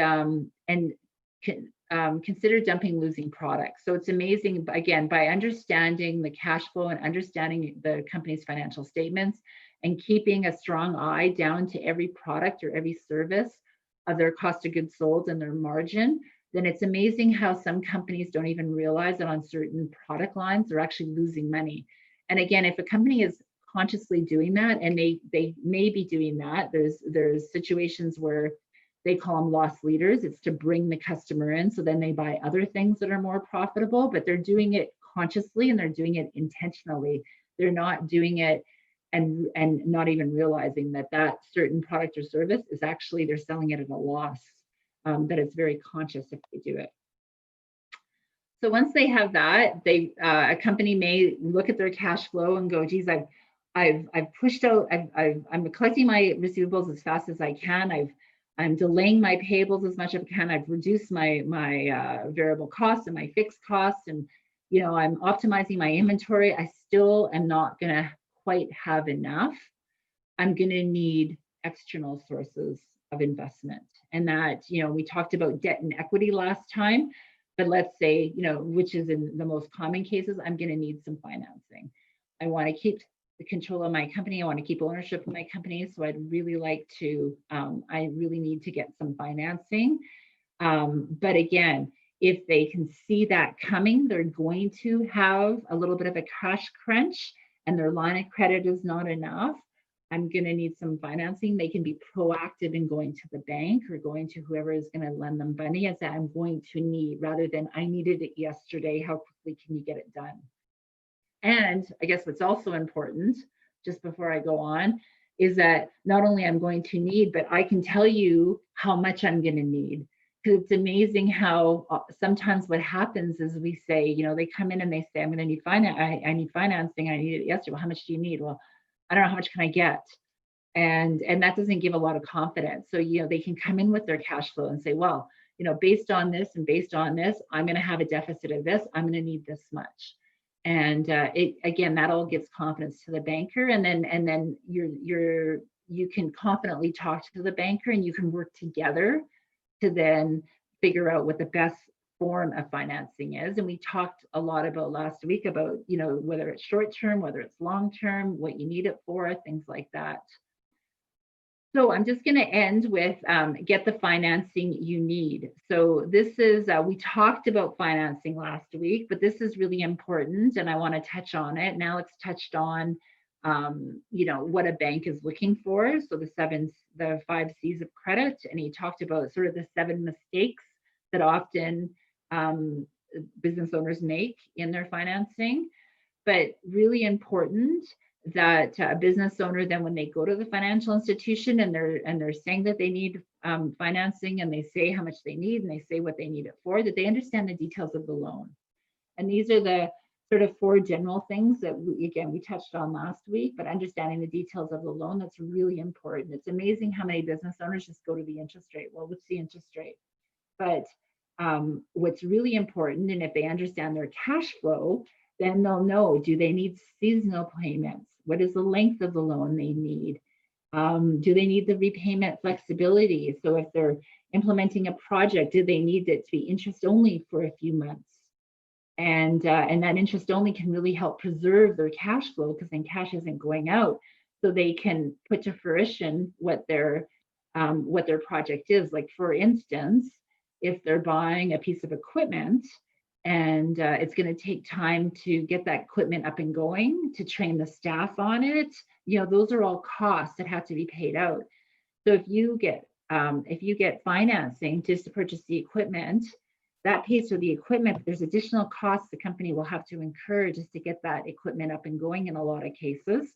consider dumping losing products. So it's amazing, again, by understanding the cash flow and understanding the company's financial statements and keeping a strong eye down to every product or every service of their cost of goods sold and their margin, then it's amazing how some companies don't even realize that on certain product lines, they're actually losing money. And again, if a company is consciously doing that, and they may be doing that, there's situations where they call them loss leaders. It's to bring the customer in, so then they buy other things that are more profitable, but they're doing it consciously and they're doing it intentionally. They're not doing it and not even realizing that certain product or service is actually, they're selling it at a loss, that it's very conscious if they do it. So once they have that, a company may look at their cash flow and go, geez, I've pushed out, I'm collecting my receivables as fast as I can. I'm delaying my payables as much as I can. I've reduced my variable costs and my fixed costs, and I'm optimizing my inventory. I still am not going to quite have enough. I'm going to need external sources of investment, and that we talked about debt and equity last time. But let's say which is in the most common cases, I'm going to need some financing. I want to keep the control of my company. I want to keep ownership of my company. So I'd really like to, I really need to get some financing. But again, if they can see that coming, they're going to have a little bit of a cash crunch and their line of credit is not enough. I'm going to need some financing. They can be proactive in going to the bank or going to whoever is going to lend them money and say, I'm going to need, rather than I needed it yesterday. How quickly can you get it done? And I guess what's also important, just before I go on, is that not only I'm going to need, but I can tell you how much I'm going to need. Because it's amazing how sometimes what happens is we say, they come in and they say, I'm going to need finance. I need financing. I need it yesterday. Well, how much do you need? Well, I don't know, how much can I get? And that doesn't give a lot of confidence. So, they can come in with their cash flow and say, well, based on this and based on this, I'm going to have a deficit of this. I'm going to need this much. And again, that all gives confidence to the banker, and then you can confidently talk to the banker, and you can work together to then figure out what the best form of financing is. And we talked a lot about last week about whether it's short term, whether it's long term, what you need it for, things like that. So I'm just going to end with get the financing you need. So this is, we talked about financing last week, but this is really important and I want to touch on it. Now it's touched on, what a bank is looking for. So the 5 C's of credit. And he talked about sort of the 7 mistakes that often business owners make in their financing, but really important that a business owner, then when they go to the financial institution and they're saying that they need financing, and they say how much they need and they say what they need it for, that they understand the details of the loan. And these are the sort of 4 general things that we touched on last week, but understanding the details of the loan, that's really important. It's amazing how many business owners just go to the interest rate. Well, what's the interest rate? But what's really important, and if they understand their cash flow, then they'll know, do they need seasonal payments? What is the length of the loan they need? Do they need the repayment flexibility? So if they're implementing a project, do they need it to be interest only for a few months? And that interest only can really help preserve their cash flow, because then cash isn't going out, so they can put to fruition what their project is. Like, for instance, if they're buying a piece of equipment and it's going to take time to get that equipment up and going, to train the staff on it, those are all costs that have to be paid out. So if you get financing just to purchase the equipment, that pays for the equipment. There's additional costs the company will have to incur just to get that equipment up and going in a lot of cases,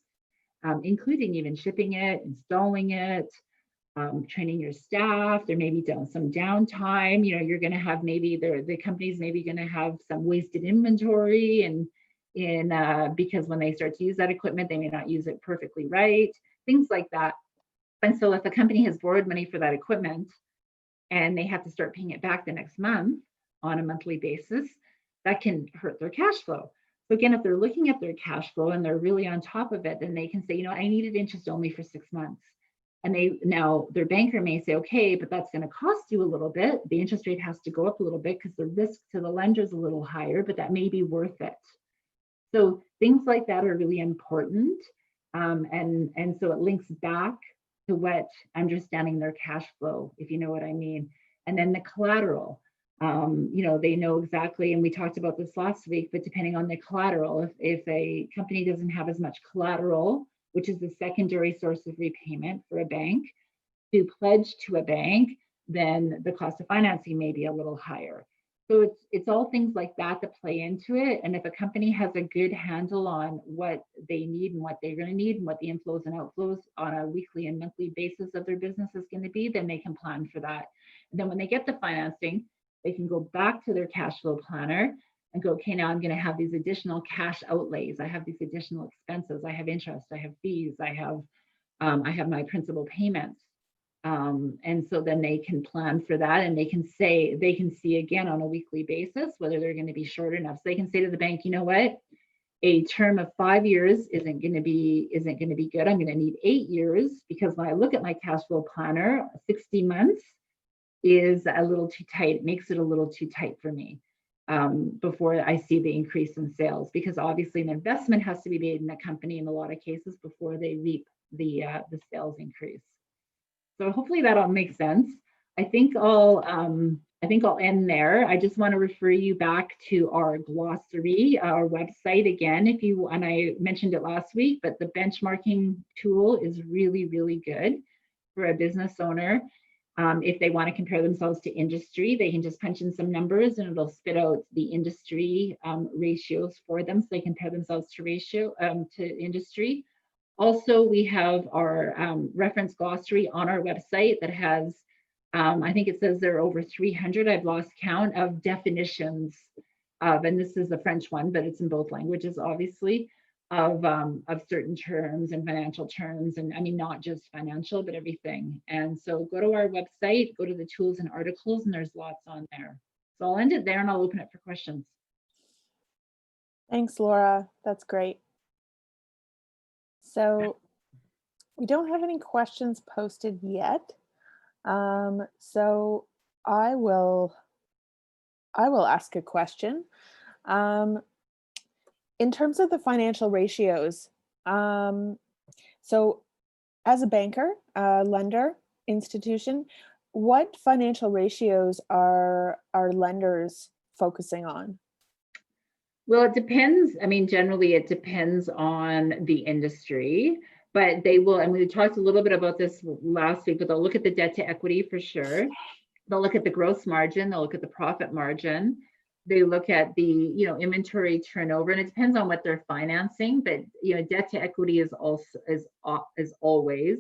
including even shipping it, installing it, training your staff. There may be some downtime. You're going to have, maybe the company's maybe going to have some wasted inventory, and because when they start to use that equipment, they may not use it perfectly right, things like that. And so if a company has borrowed money for that equipment and they have to start paying it back the next month on a monthly basis, that can hurt their cash flow. So again, if they're looking at their cash flow and they're really on top of it, then they can say, I needed interest only for 6 months. And now their banker may say, okay, but that's going to cost you a little bit. The interest rate has to go up a little bit because the risk to the lender is a little higher, but that may be worth it. So things like that are really important. And so it links back to what understanding their cash flow, if you know what I mean. And then the collateral, they know exactly, and we talked about this last week, but depending on the collateral, if a company doesn't have as much collateral, which is the secondary source of repayment for a bank, to pledge to a bank, then the cost of financing may be a little higher. So it's all things like that that play into it. And if a company has a good handle on what they need and what they're going to need and what the inflows and outflows on a weekly and monthly basis of their business is going to be, then they can plan for that. And then when they get the financing, they can go back to their cash flow planner and go, okay, now I'm going to have these additional cash outlays. I have these additional expenses. I have interest. I have fees. I have my principal payments. And so then they can plan for that, and they can see again on a weekly basis whether they're going to be short enough. So they can say to the bank, you know what, a term of 5 years isn't going to be good. I'm going to need 8 years, because when I look at my cash flow planner, 60 months is a little too tight. It makes it a little too tight for me before I see the increase in sales, because obviously an investment has to be made in a company in a lot of cases before they reap the sales increase. So hopefully that all makes sense. I think I'll end there. I just want to refer you back to our glossary, our website again, and I mentioned it last week, but the benchmarking tool is really, really good for a business owner. If they want to compare themselves to industry, they can just punch in some numbers and it'll spit out the industry ratios for them, so they compare themselves to industry. Also, we have our reference glossary on our website that has, I think it says there are over 300, I've lost count, of definitions of, and this is the French one, but it's in both languages, obviously, of certain terms and financial terms. And I mean, not just financial, but everything. And so go to our website, go to the tools and articles, and there's lots on there. So I'll end it there and I'll open it for questions. Thanks, Laura. That's great. So we don't have any questions posted yet. So I will ask a question. In terms of the financial ratios, so as a banker, lender, institution, what financial ratios are lenders focusing on? Well, it depends. I mean, generally it depends on the industry, but they will, and we talked a little bit about this last week, but they'll look at the debt to equity for sure. They'll look at the gross margin, they'll look at the profit margin. They look at the, inventory turnover, and it depends on what they're financing, but, debt to equity is always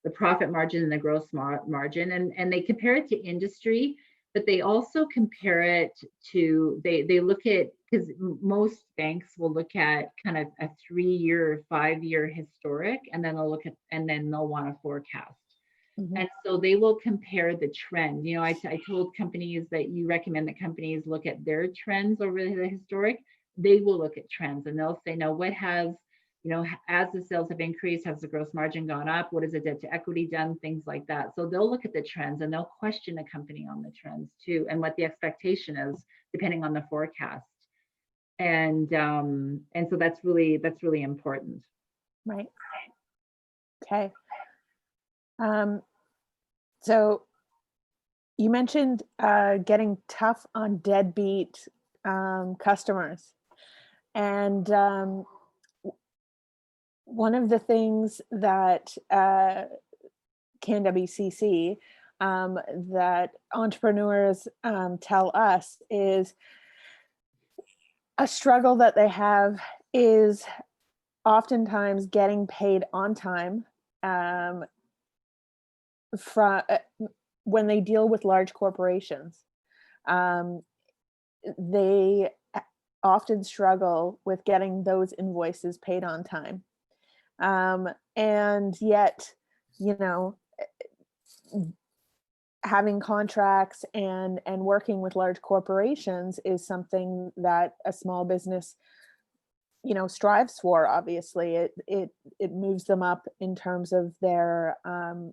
the profit margin and the gross margin. And they compare it to industry, but they also compare it to, they look at, because most banks will look at kind of a 3-year or 5-year historic, and then they'll want to forecast. Mm-hmm. And so they will compare the trend. I told companies that you recommend that companies look at their trends over the historic. They will look at trends and they'll say, no, what has, as the sales have increased, has the gross margin gone up? What has the debt to equity done? Things like that. So they'll look at the trends and they'll question a company on the trends too, and what the expectation is depending on the forecast. And so that's really important. Right. Okay. So you mentioned getting tough on deadbeat customers. And one of the things that CanWCC that entrepreneurs tell us is a struggle that they have is oftentimes getting paid on time from when they deal with large corporations. They often struggle with getting those invoices paid on time. And yet, you know, having contracts and working with large corporations is something that a small business, you know, strives for. Obviously, it moves them up in terms of their,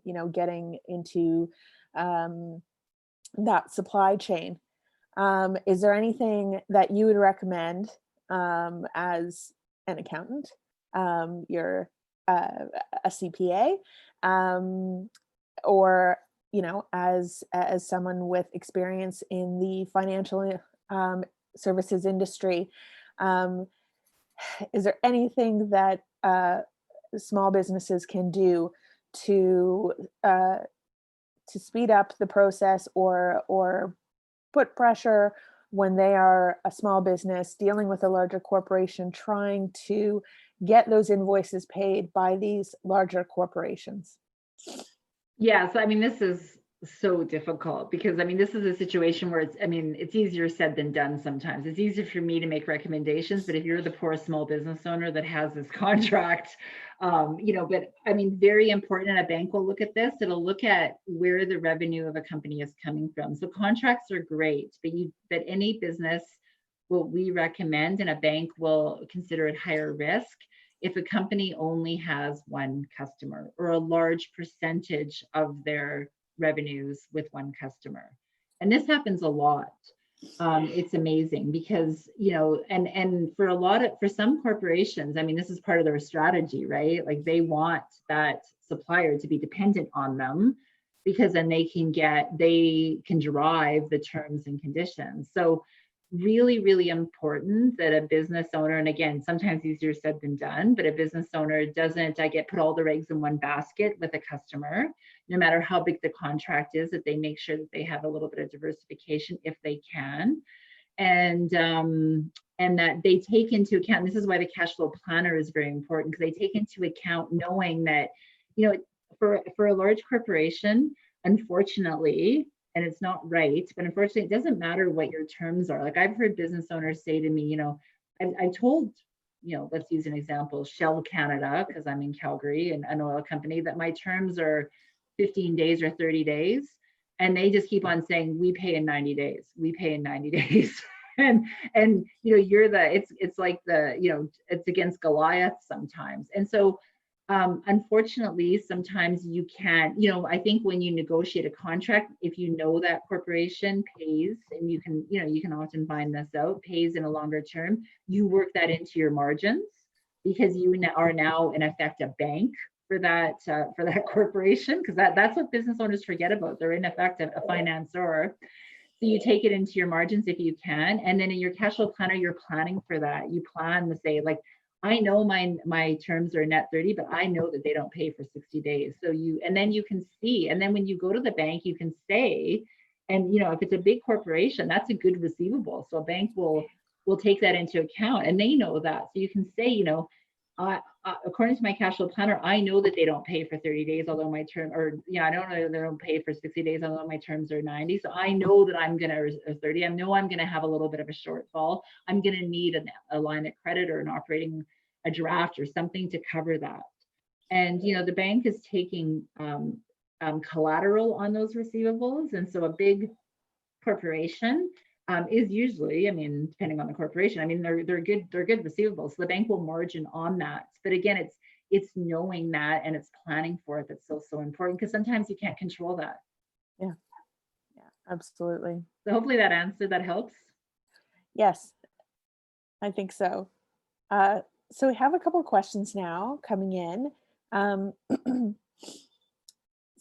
you know, getting into that supply chain. Is there anything that you would recommend as an accountant? You're a CPA, or, you know, as someone with experience in the financial services industry, is there anything that small businesses can do to speed up the process or put pressure when they are a small business dealing with a larger corporation, trying to get those invoices paid by these larger corporations? Yeah, so I mean, this is so difficult because I mean, this is a situation where it's easier said than done sometimes. It's easier for me to make recommendations, but if you're the poor small business owner that has this contract, you know, but I mean, very important, and a bank will look at this. It'll look at where the revenue of a company is coming from. So contracts are great, but any business, what we recommend, and a bank will consider it higher risk if a company only has one customer or a large percentage of their revenues with one customer. And this happens a lot. It's amazing because, you know, and for some corporations, I mean, this is part of their strategy, right? Like they want that supplier to be dependent on them because then they can drive the terms and conditions. So really, really important that a business owner, and again, sometimes easier said than done, but a business owner doesn't put all their eggs in one basket with a customer, no matter how big the contract is, that they make sure that they have a little bit of diversification if they can. And that they take into account, this is why the cash flow planner is very important, because they take into account knowing that, you know, for a large corporation, unfortunately, and it's not right, but unfortunately, it doesn't matter what your terms are. Like I've heard business owners say to me, you know, I told, you know, let's use an example, Shell Canada, because I'm in Calgary and an oil company, that my terms are 15 days or 30 days. And they just keep on saying, we pay in 90 days, we pay in 90 days. and you know, it's like you know, it's against Goliath sometimes. And so unfortunately, sometimes you can't, you know, I think when you negotiate a contract, if you know that corporation pays, and you can, you know, you can often find this out, pays in a longer term, you work that into your margins because you are now in effect a bank for that corporation, because that's what business owners forget about. They're in effect a financier. So you take it into your margins if you can, and then in your cash flow planner, you're planning for that. You plan to say, like, I know my terms are net 30, but I know that they don't pay for 60 days. So and then you can see, and then when you go to the bank, you can say, and you know, if it's a big corporation, that's a good receivable. So a bank will take that into account, and they know that. So you can say, you know, according to my cash flow planner, I know that they don't pay for 30 days, although my term, or yeah, I don't know that they don't pay for 60 days, although my terms are 90. So I know that I'm going to 30. I know I'm going to have a little bit of a shortfall. I'm going to need a line of credit or a draft or something to cover that. And you know, the bank is taking collateral on those receivables, and so a big corporation is usually, I mean, depending on the corporation, I mean, they're good receivables. So the bank will margin on that. But again, it's knowing that and it's planning for it that's so important, because sometimes you can't control that. Yeah, absolutely. So hopefully that helps. Yes. I think so. So we have a couple of questions now coming in.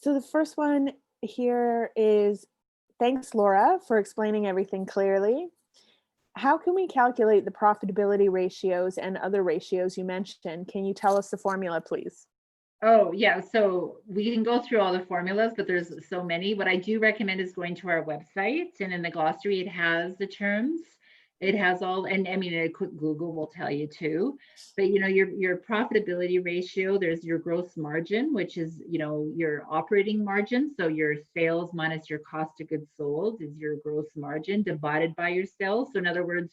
So the first one here is, thanks, Laura, for explaining everything clearly. How can we calculate the profitability ratios and other ratios you mentioned? Can you tell us the formula, please? Oh, yeah. So we can go through all the formulas, but there's so many. What I do recommend is going to our website, and in the glossary, it has the terms. It has all, and I mean, a quick Google will tell you too. But your profitability ratio, there's your gross margin, which is your operating margin. So your sales minus your cost of goods sold is your gross margin divided by your sales. So in other words,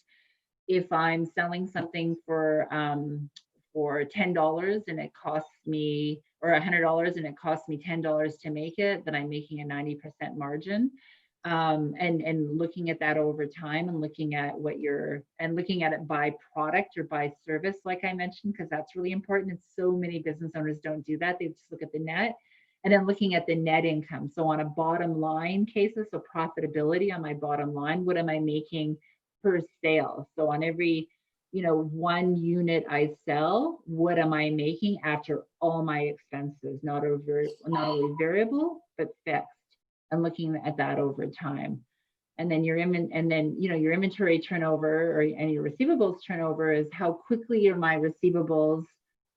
if I'm selling something for $10 and it costs me, or $100 and it costs me $10 to make it, then I'm making a 90% margin. And looking at that over time, and looking at looking at it by product or by service, like I mentioned, because that's really important. And so many business owners don't do that. They just look at the net. And then looking at the net income. So on a bottom line cases, so profitability on my bottom line, what am I making per sale? So on every 1 unit I sell, what am I making after all my expenses, not only variable but fixed, and looking at that over time. And then your inventory turnover and your receivables turnover is how quickly are my receivables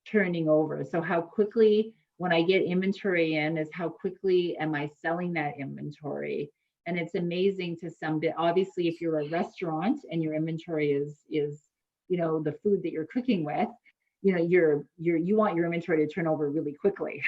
turning over. So how quickly, when I get inventory in, is how quickly am I selling that inventory. And it's amazing to some bit. Obviously, if you're a restaurant and your inventory is the food that you're cooking with, you want your inventory to turn over really quickly.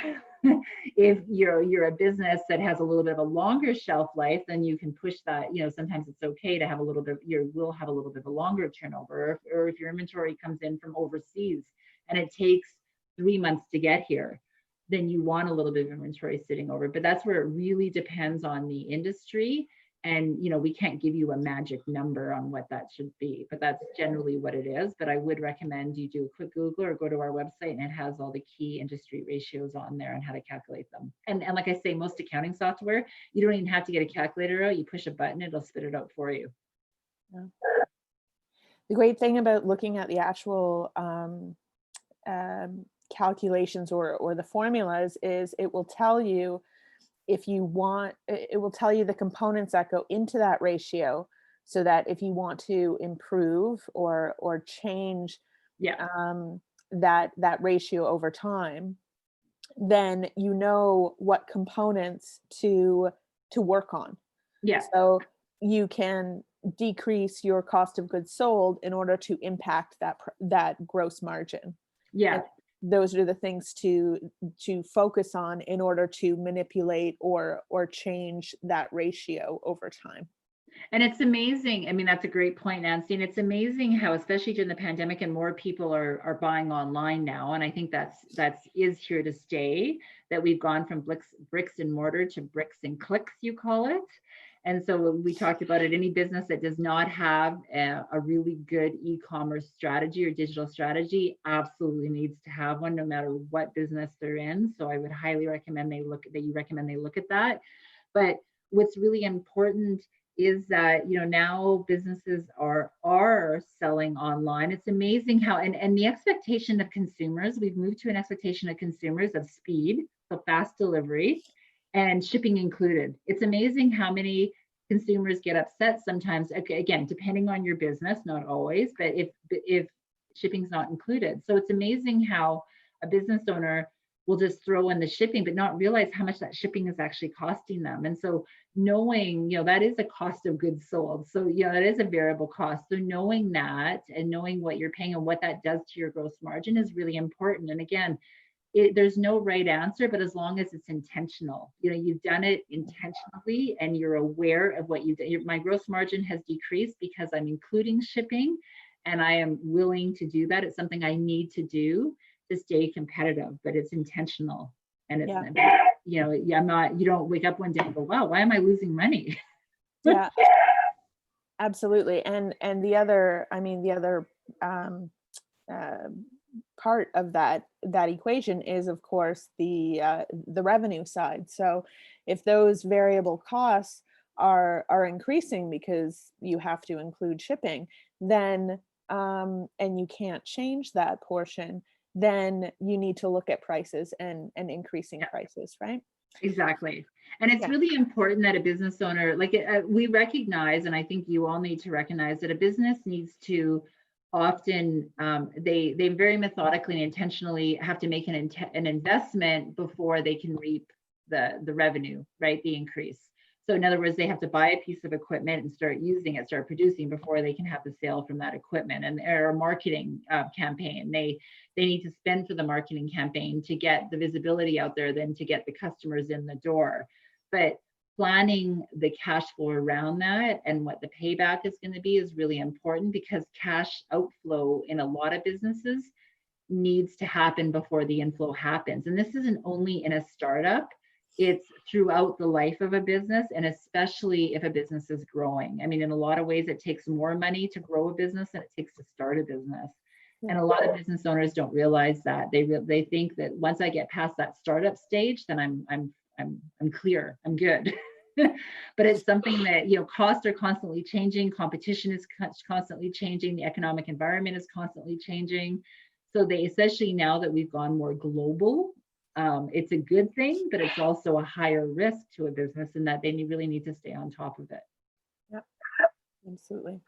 If you're a business that has a little bit of a longer shelf life, then you can push that. Sometimes it's okay to have a little bit. Will have a little bit of a longer turnover. Or if your inventory comes in from overseas and it takes 3 months to get here, then you want a little bit of inventory sitting over. But that's where it really depends on the industry. And we can't give you a magic number on what that should be, but that's generally what it is. But I would recommend you do a quick Google or go to our website, and it has all the key industry ratios on there and how to calculate them. And like I say, most accounting software, you don't even have to get a calculator out. You push a button, it'll spit it out for you. Yeah. The great thing about looking at the actual calculations or the formulas is it will tell you, if you want, it will tell you the components that go into that ratio, so that if you want to improve or change that ratio over time, then you know what components to work on. Yeah. So you can decrease your cost of goods sold in order to impact that gross margin. Yeah. And those are the things to focus on in order to manipulate or change that ratio over time. And it's amazing. I mean, that's a great point, Nancy. And it's amazing how, especially during the pandemic, and more people are buying online now. And I think that is here to stay, that we've gone from bricks and mortar to bricks and clicks, you call it. And so we talked about it. Any business that does not have a really good e-commerce strategy or digital strategy absolutely needs to have one, no matter what business they're in. So I would highly recommend they look at that. But what's really important is that now businesses are selling online. It's amazing how, and the expectation of consumers, we've moved to an expectation of consumers of speed, so fast delivery, and shipping included. It's amazing how many consumers get upset sometimes, again, depending on your business, not always, but if shipping's not included. So it's amazing how a business owner will just throw in the shipping, but not realize how much that shipping is actually costing them. And so knowing, that is a cost of goods sold. So, that is a variable cost. So knowing that and knowing what you're paying and what that does to your gross margin is really important. And again, there's no right answer, but as long as it's intentional, you've done it intentionally and you're aware of what you've done. My gross margin has decreased because I'm including shipping, and I am willing to do that. It's something I need to do to stay competitive, but it's intentional. And it's, I'm not, you don't wake up one day and go, wow, why am I losing money? Yeah, absolutely. And the other part of that equation is, of course, the revenue side. So if those variable costs are increasing because you have to include shipping, then and you can't change that portion, then you need to look at prices and increasing prices, right? Exactly. And it's Yeah. really important that a business owner, like we recognize, and I think you all need to recognize that a business needs to often, they very methodically and intentionally have to make an investment before they can reap the revenue, right? The increase. So in other words, they have to buy a piece of equipment and start using it, start producing before they can have the sale from that equipment. And or a marketing campaign, they need to spend for the marketing campaign to get the visibility out there, then to get the customers in the door. But planning the cash flow around that and what the payback is going to be is really important, because cash outflow in a lot of businesses needs to happen before the inflow happens. And this isn't only in a startup, it's throughout the life of a business, and especially if a business is growing. I mean, in a lot of ways, it takes more money to grow a business than it takes to start a business. And a lot of business owners don't realize that. They think that once I get past that startup stage, then I'm clear, I'm good. But it's something that, you know, costs are constantly changing, competition is constantly changing, the economic environment is constantly changing. So they, especially now that we've gone more global, it's a good thing, but it's also a higher risk to a business, in that they really need to stay on top of it. Yep, absolutely.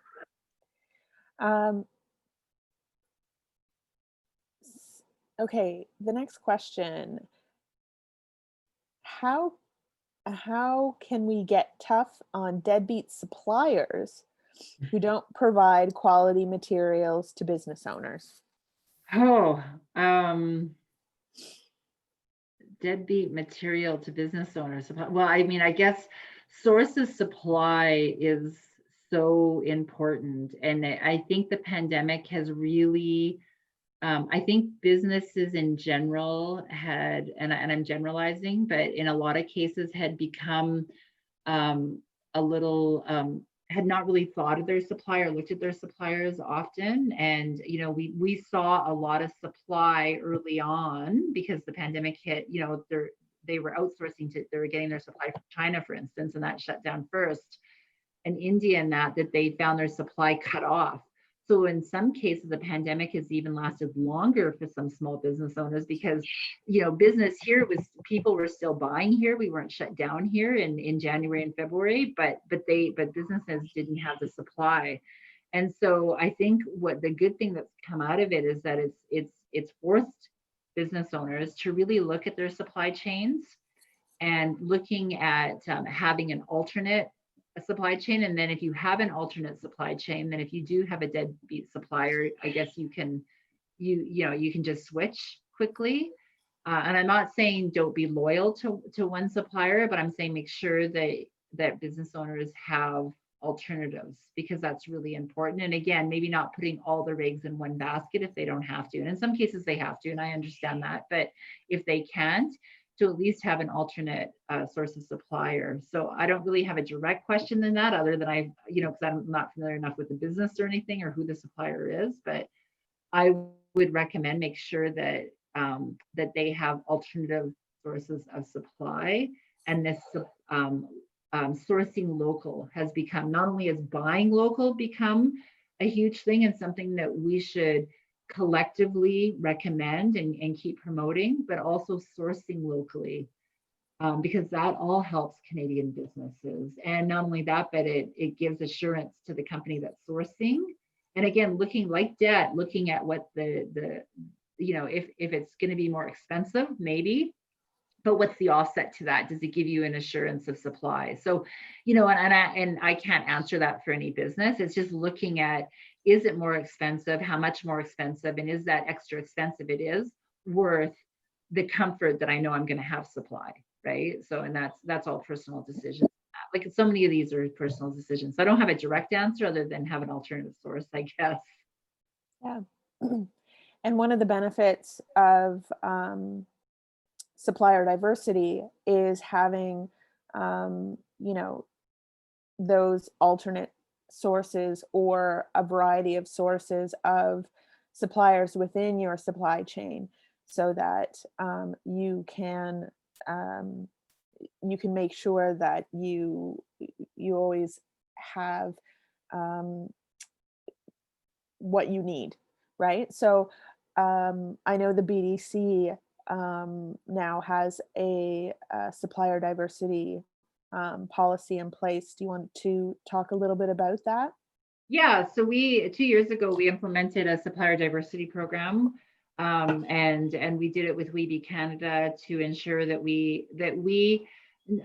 Okay, the next question. How can we get tough on deadbeat suppliers who don't provide quality materials to business owners? Oh, deadbeat material to business owners. Well, I mean, I guess source of supply is so important. And I think the pandemic has really, I think businesses in general had, and I'm generalizing, but in a lot of cases had become a little, had not really thought of their supplier, looked at their suppliers often. And, you know, we saw a lot of supply early on because the pandemic hit, you know, they were outsourcing they were getting their supply from China, for instance, and that shut down first. And India, and that they found their supply cut off. So in some cases, the pandemic has even lasted longer for some small business owners, because, you know, business here was, people were still buying here. We weren't shut down here in January and February, but businesses didn't have the supply. And so I think what the good thing that's come out of it is that it's forced business owners to really look at their supply chains and looking at having an alternate supply chain. And then if you have an alternate supply chain, then if you do have a deadbeat supplier, I guess you can just switch quickly. And I'm not saying don't be loyal to one supplier, but I'm saying make sure that business owners have alternatives, because that's really important. And again, maybe not putting all their eggs in one basket if they don't have to. And in some cases they have to, and I understand that. But if they can't, to at least have an alternate source of supplier. So I don't really have a direct question in that, other than because I'm not familiar enough with the business or anything, or who the supplier is. But I would recommend make sure that that they have alternative sources of supply. And this sourcing local has become, not only has buying local become a huge thing and something that we should collectively recommend and keep promoting, but also sourcing locally, because that all helps Canadian businesses. And not only that, but it gives assurance to the company that's sourcing. And again, looking at what the if it's going to be more expensive, maybe, but what's the offset to that? Does it give you an assurance of supply? So, and I can't answer that for any business. It's just looking at, is it more expensive? How much more expensive? And is that extra expensive it is worth the comfort that I know I'm going to have supply, right? So, and that's all personal decisions. Like so many of these are personal decisions. So I don't have a direct answer other than have an alternative source, I guess. Yeah. And one of the benefits of supplier diversity is having, those alternate sources or a variety of sources of suppliers within your supply chain, so that you can make sure that you always have what you need, right? So I know the BDC now has a supplier diversity policy in place. Do you want to talk a little bit about that? Yeah, so 2 years ago, we implemented a supplier diversity program. And we did it with WEKH Canada to ensure that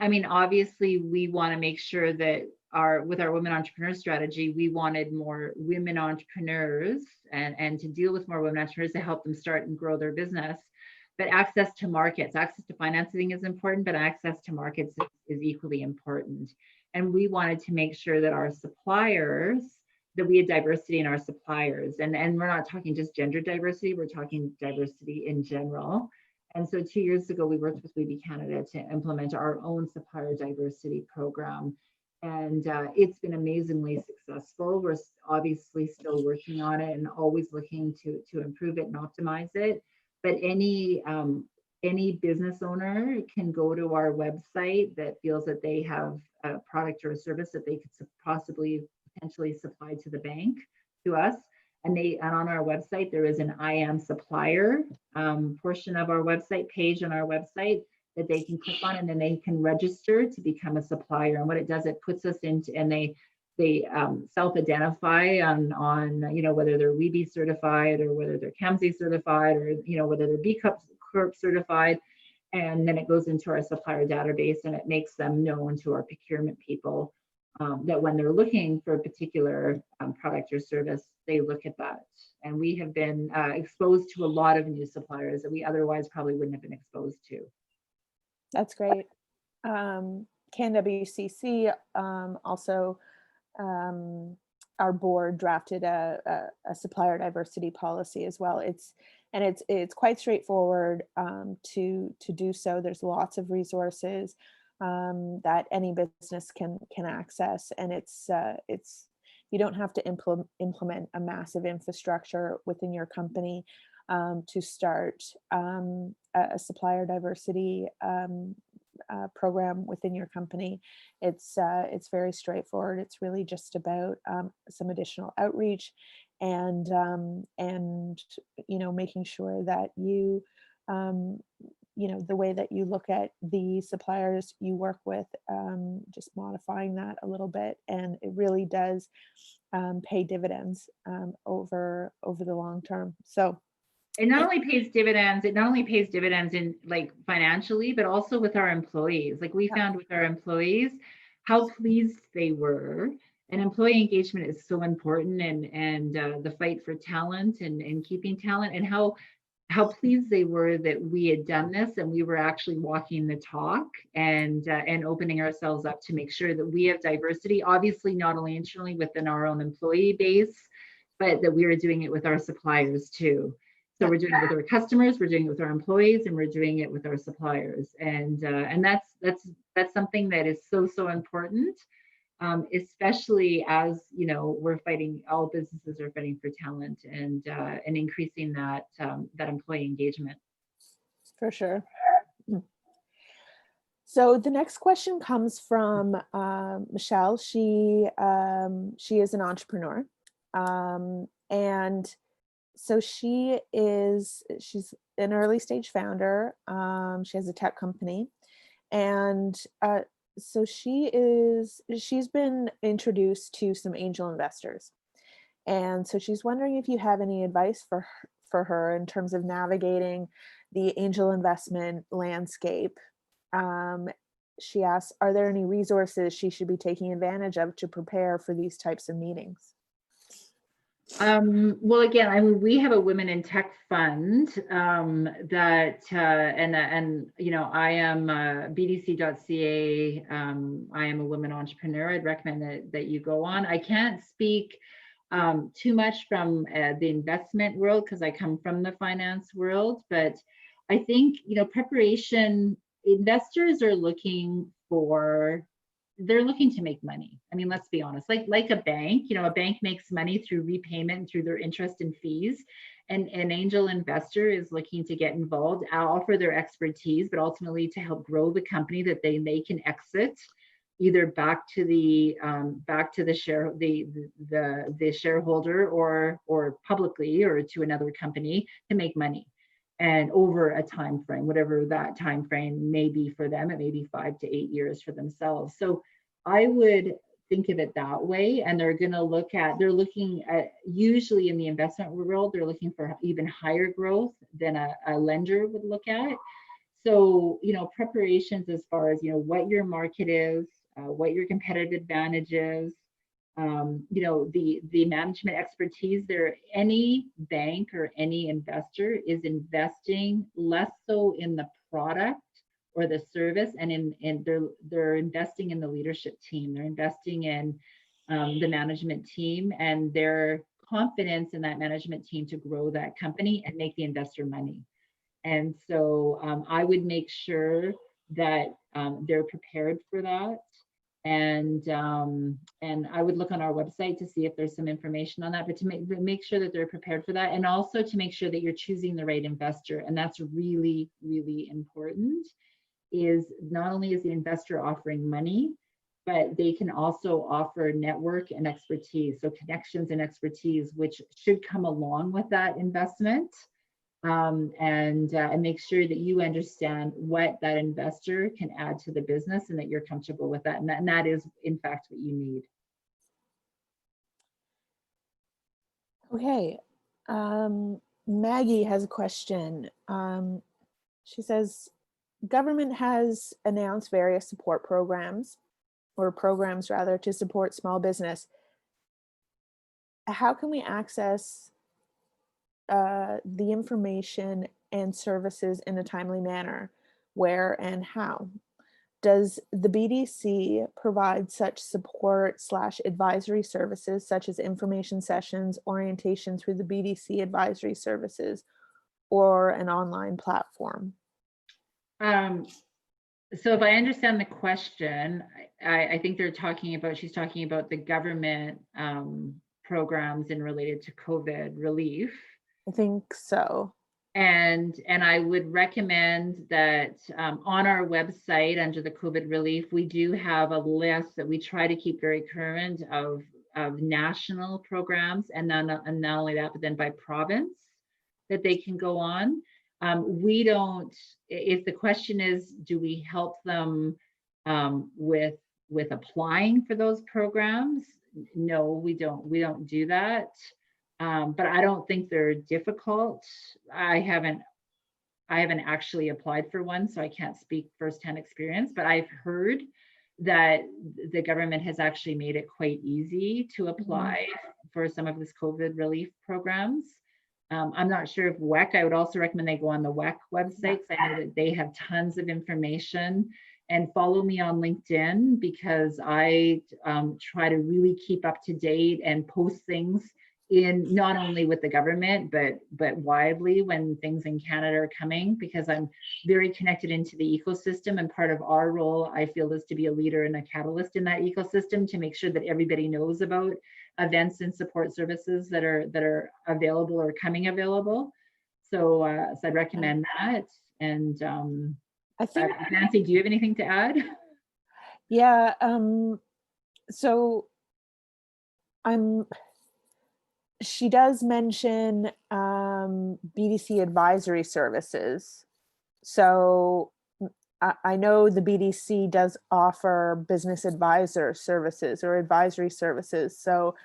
I mean, obviously we want to make sure that with our women entrepreneur strategy, we wanted more women entrepreneurs and to deal with more women entrepreneurs to help them start and grow their business. But access to markets, access to financing is important, but access to markets is equally important. And we wanted to make sure that our suppliers, that we had diversity in our suppliers. And we're not talking just gender diversity, we're talking diversity in general. And so 2 years ago, we worked with WEKH Canada to implement our own supplier diversity program. And it's been amazingly successful. We're obviously still working on it and always looking to improve it and optimize it. But any business owner can go to our website that feels that they have a product or a service that they could possibly potentially supply to the bank, to us. And on our website, there is an I am supplier portion of our website, page on our website that they can click on, and then they can register to become a supplier. And what it does, it puts us into, and they self-identify on whether they're WEB certified or whether they're CanWCC certified or whether they're B Corp certified. And then it goes into our supplier database, and it makes them known to our procurement people that when they're looking for a particular product or service, they look at that. And we have been exposed to a lot of new suppliers that we otherwise probably wouldn't have been exposed to. That's great. CanWCC also, our board drafted a supplier diversity policy as well. It's quite straightforward to do so. There's lots of resources that any business can access, and it's you don't have to implement a massive infrastructure within your company to start a supplier diversity program within your company. It's very straightforward. It's really just about some additional outreach and making sure that you the way that you look at the suppliers you work with, just modifying that a little bit, and it really does pay dividends over the long term. So it not only pays dividends in like financially, but also with our employees. Like we found with our employees how pleased they were. And employee engagement is so important, and the fight for talent and keeping talent, and how pleased they were that we had done this and we were actually walking the talk and opening ourselves up to make sure that we have diversity, obviously not only internally within our own employee base, but that we were doing it with our suppliers too. So we're doing it with our customers, we're doing it with our employees, and we're doing it with our suppliers. And that's something that is so important, especially as we're fighting. All businesses are fighting for talent and increasing that employee engagement. For sure. So the next question comes from Michelle. She is an entrepreneur, and so she's an early stage founder. She has a tech company, and so she's been introduced to some angel investors, and so she's wondering if you have any advice for her in terms of navigating the angel investment landscape. She asks, are there any resources she should be taking advantage of to prepare for these types of meetings? Well, again, I mean, we have a Women in Tech fund that, and I am BDC.ca. I am a women entrepreneur. I'd recommend that you go on. I can't speak too much from the investment world because I come from the finance world, but I think, preparation, investors are looking to make money. I mean, let's be honest, like a bank, a bank makes money through repayment, through their interest and fees. And an angel investor is looking to get involved, offer their expertise, but ultimately to help grow the company that they can exit either back to the shareholder or publicly or to another company to make money, and over a time frame, whatever that time frame may be for them. It may be 5 to 8 years for themselves. So I would think of it that way, and they're looking at, usually in the investment world, they're looking for even higher growth than a lender would look at. So, preparations as far as, what your market is, what your competitive advantage is, the management expertise there. Any bank or any investor is investing less so in the product or the service, and they're investing in the leadership team. They're investing in the management team and their confidence in that management team to grow that company and make the investor money. And so I would make sure that they're prepared for that. And I would look on our website to see if there's some information on that, but to make sure that they're prepared for that, and also to make sure that you're choosing the right investor. And that's really, really important, is not only is the investor offering money, but they can also offer network and expertise. So connections and expertise, which should come along with that investment. And make sure that you understand what that investor can add to the business and that you're comfortable with that. And that is, in fact, what you need. Okay. Maggie has a question. She says, government has announced various support programs, or programs rather, to support small business. How can we access the information and services in a timely manner? Where and how? Does the BDC provide such support / advisory services, such as information sessions, orientation through the BDC advisory services, or an online platform? So if I understand the question, I think she's talking about the government programs and related to COVID relief. I think so. And I would recommend that on our website under the COVID relief, we do have a list that we try to keep very current of national programs, and not only that, but then by province that they can go on. We don't, if the question is, do we help them with applying for those programs? No, we don't do that. But I don't think they're difficult. I haven't actually applied for one, so I can't speak firsthand experience, but I've heard that the government has actually made it quite easy to apply for some of this COVID relief programs. I'm not sure if WEKH, I would also recommend they go on the WEKH website, because I know that they have tons of information. And follow me on LinkedIn, because I try to really keep up to date and post things in not only with the government, but widely when things in Canada are coming, because I'm very connected into the ecosystem, and part of our role, I feel, is to be a leader and a catalyst in that ecosystem to make sure that everybody knows about events and support services that are available or coming available. So, so I'd recommend that. And I think, Nancy, do you have anything to add? yeah. So she does mention BDC advisory services. So I know the BDC does offer business advisor services or advisory services. So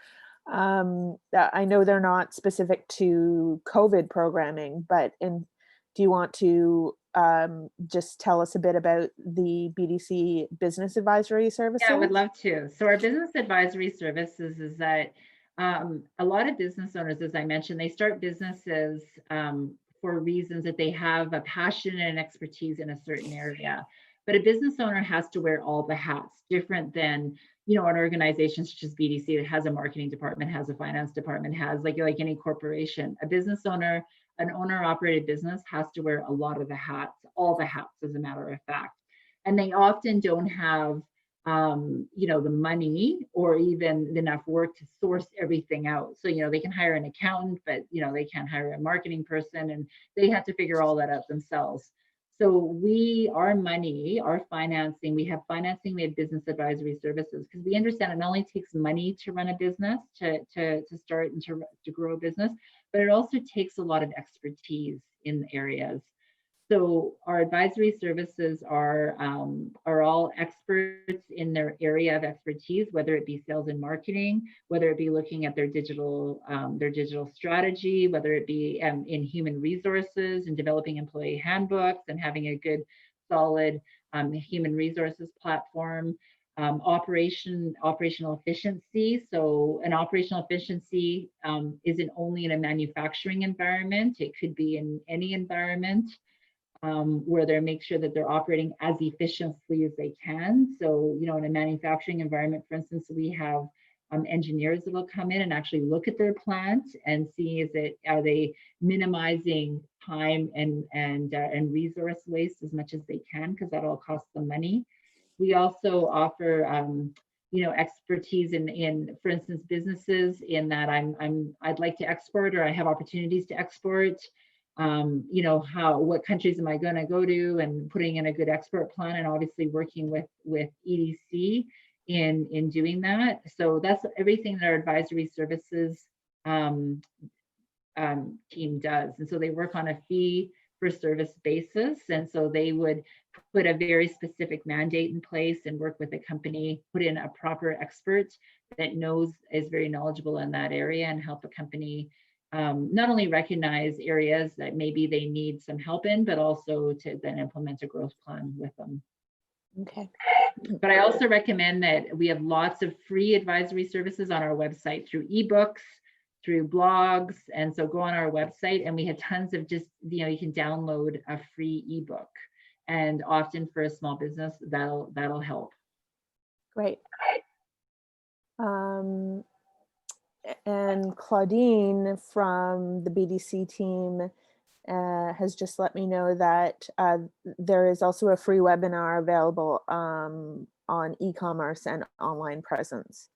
I know they're not specific to COVID programming, but do you want to just tell us a bit about the BDC business advisory services? Yeah, I would love to. So our business advisory services is that a lot of business owners, as I mentioned, they start businesses for reasons that they have a passion and expertise in a certain area. But a business owner has to wear all the hats, different than, an organization such as BDC that has a marketing department, has a finance department, has like any corporation. A business owner, an owner-operated business, has to wear a lot of the hats, all the hats, as a matter of fact. And they often don't have the money or even enough work to source everything out. So, they can hire an accountant, but, they can't hire a marketing person, and they have to figure all that out themselves. So our money, our financing, we have financing, we have business advisory services, because we understand it not only takes money to run a business, to start and to grow a business, but it also takes a lot of expertise in areas. So our advisory services are all experts in their area of expertise, whether it be sales and marketing, whether it be looking at their digital strategy, whether it be in human resources and developing employee handbooks and having a good, solid human resources platform. Operational efficiency. So an operational efficiency isn't only in a manufacturing environment, it could be in any environment. Where they make sure that they're operating as efficiently as they can. So, in a manufacturing environment, for instance, we have engineers that will come in and actually look at their plant and see are they minimizing time and resource waste as much as they can, because that all costs them money. We also offer expertise in, for instance, businesses in that I'd like to export, or I have opportunities to export. What countries am I going to go to, and putting in a good export plan, and obviously working with EDC in doing that. So that's everything that our advisory services team does. And so they work on a fee for service basis. And so they would put a very specific mandate in place and work with a company, put in a proper expert that is very knowledgeable in that area, and help a company not only recognize areas that maybe they need some help in, but also to then implement a growth plan with them. Okay. But I also recommend that we have lots of free advisory services on our website through ebooks, through blogs. And so go on our website, and we have tons of you can download a free ebook. And often for a small business, that'll help. Great. And Claudine from the BDC team has just let me know that there is also a free webinar available on e-commerce and online presence.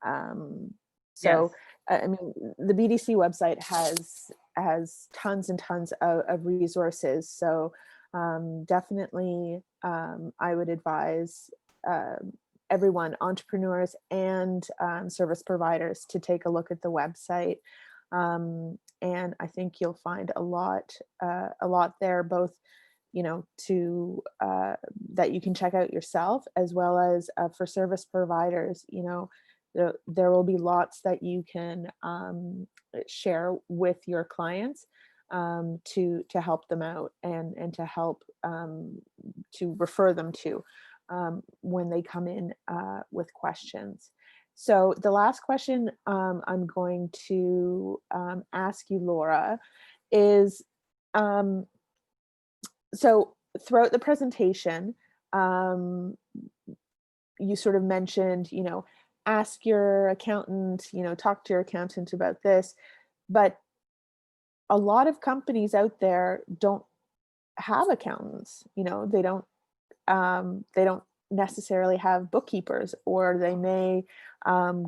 So, yes. I mean, the BDC website has tons and tons of resources. So definitely, I would advise everyone, entrepreneurs and service providers, to take a look at the website. And I think you'll find a lot there, both, to that you can check out yourself, as well as for service providers. There will be lots that you can share with your clients to help them out, and to help to refer them to when they come in with questions. So the last question I'm going to ask you, Laura, is so throughout the presentation, you sort of mentioned, ask your accountant, talk to your accountant about this, but a lot of companies out there don't have accountants. They don't necessarily have bookkeepers, or they may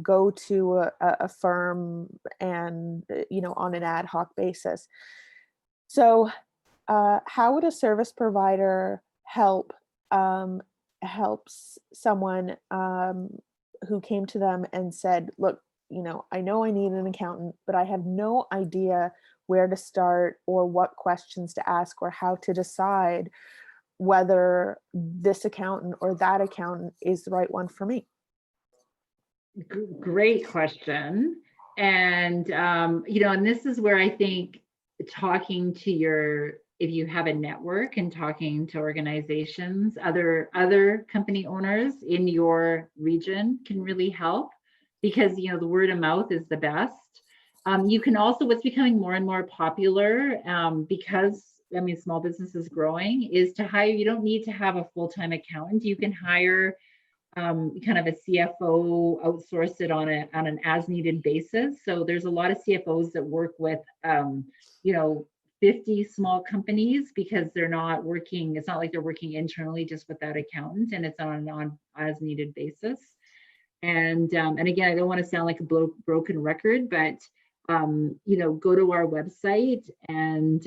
go to a firm and on an ad hoc basis. So how would a service provider helps someone who came to them and said, look, I know I need an accountant, but I have no idea where to start, or what questions to ask, or how to decide whether this accountant or that accountant is the right one for me? Great question. And, and this is where I think talking to if you have a network, and talking to organizations, other company owners in your region can really help, because, the word of mouth is the best. You can also, what's becoming more and more popular, because small business is growing, is to hire. You don't need to have a full-time accountant. You can hire kind of a CFO, outsource it on an as-needed basis. So there's a lot of CFOs that work with 50 small companies, because they're not working. It's not like they're working internally just with that accountant, and it's on an as-needed basis. And again, I don't want to sound like a broken record, but go to our website and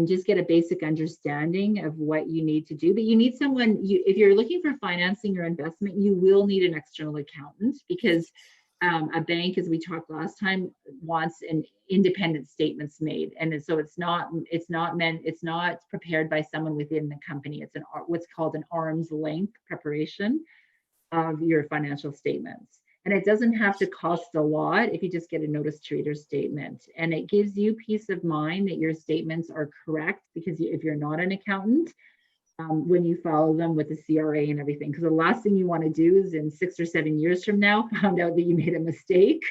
just get a basic understanding of what you need to do. But you need someone, if you're looking for financing or investment, you will need an external accountant, because a bank, as we talked last time, wants an independent statements made. And so it's not prepared by someone within the company. It's what's called an arm's length preparation of your financial statements. And it doesn't have to cost a lot if you just get a notice to reader statement. And it gives you peace of mind that your statements are correct, because if you're not an accountant, when you follow them with the CRA and everything, because the last thing you want to do is in 6 or 7 years from now found out that you made a mistake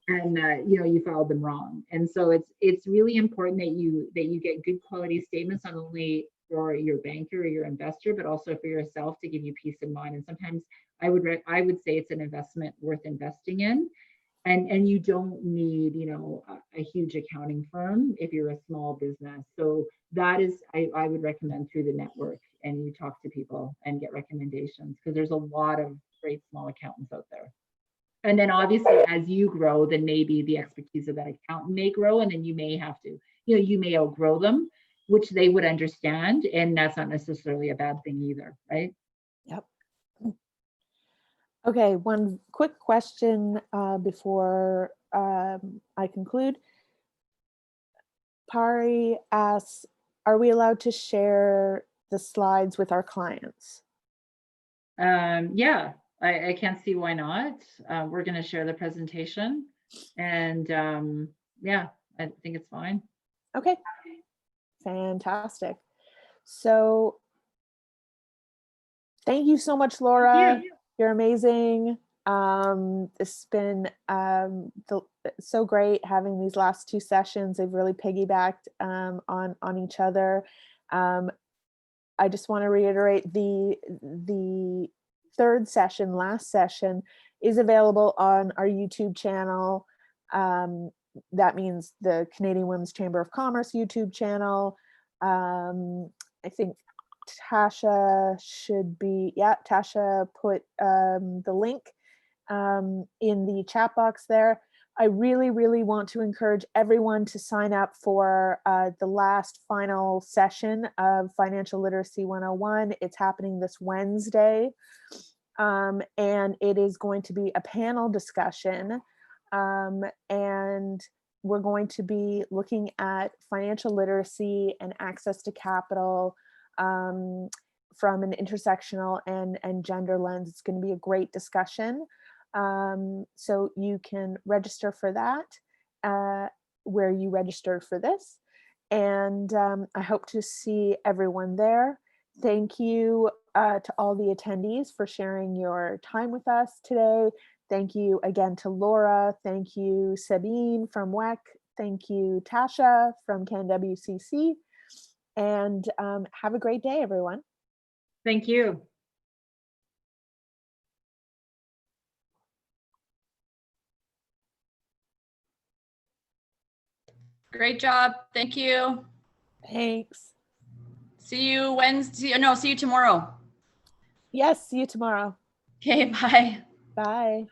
and you filed them wrong. And so it's really important that you get good quality statements, not only for your banker or your investor, but also for yourself, to give you peace of mind. And sometimes I would say it's an investment worth investing in. And you don't need, a huge accounting firm if you're a small business. So that is, I would recommend through the network, and you talk to people and get recommendations, because there's a lot of great small accountants out there. And then obviously as you grow, then maybe the expertise of that accountant may grow, and then you may have to, you may outgrow them, which they would understand. And that's not necessarily a bad thing either, right? Yep. Okay, one quick question before I conclude. Pari asks, are we allowed to share the slides with our clients? Yeah, I can't see why not. We're going to share the presentation, and yeah, I think it's fine. Okay, fantastic. So thank you so much, Laura. You're amazing. It's been so great having these last 2 sessions. They've really piggybacked on each other. I just want to reiterate the 3rd session, last session, is available on our YouTube channel. That means the Canadian Women's Chamber of Commerce YouTube channel. I think Tasha Tasha put the link in the chat box there. I really, really want to encourage everyone to sign up for the last final session of Financial Literacy 101. It's happening this Wednesday, and it is going to be a panel discussion, and we're going to be looking at financial literacy and access to capital from an intersectional and gender lens. It's going to be a great discussion. So you can register for that where you registered for this. And I hope to see everyone there. Thank you to all the attendees for sharing your time with us today. Thank you again to Laura. Thank you, Sabine from WEKH. Thank you, Tasha from CanWCC. And have a great day, everyone. Thank you. Great job. Thank you. Thanks. See you Wednesday. No, see you tomorrow. Yes, see you tomorrow. Okay, bye. Bye.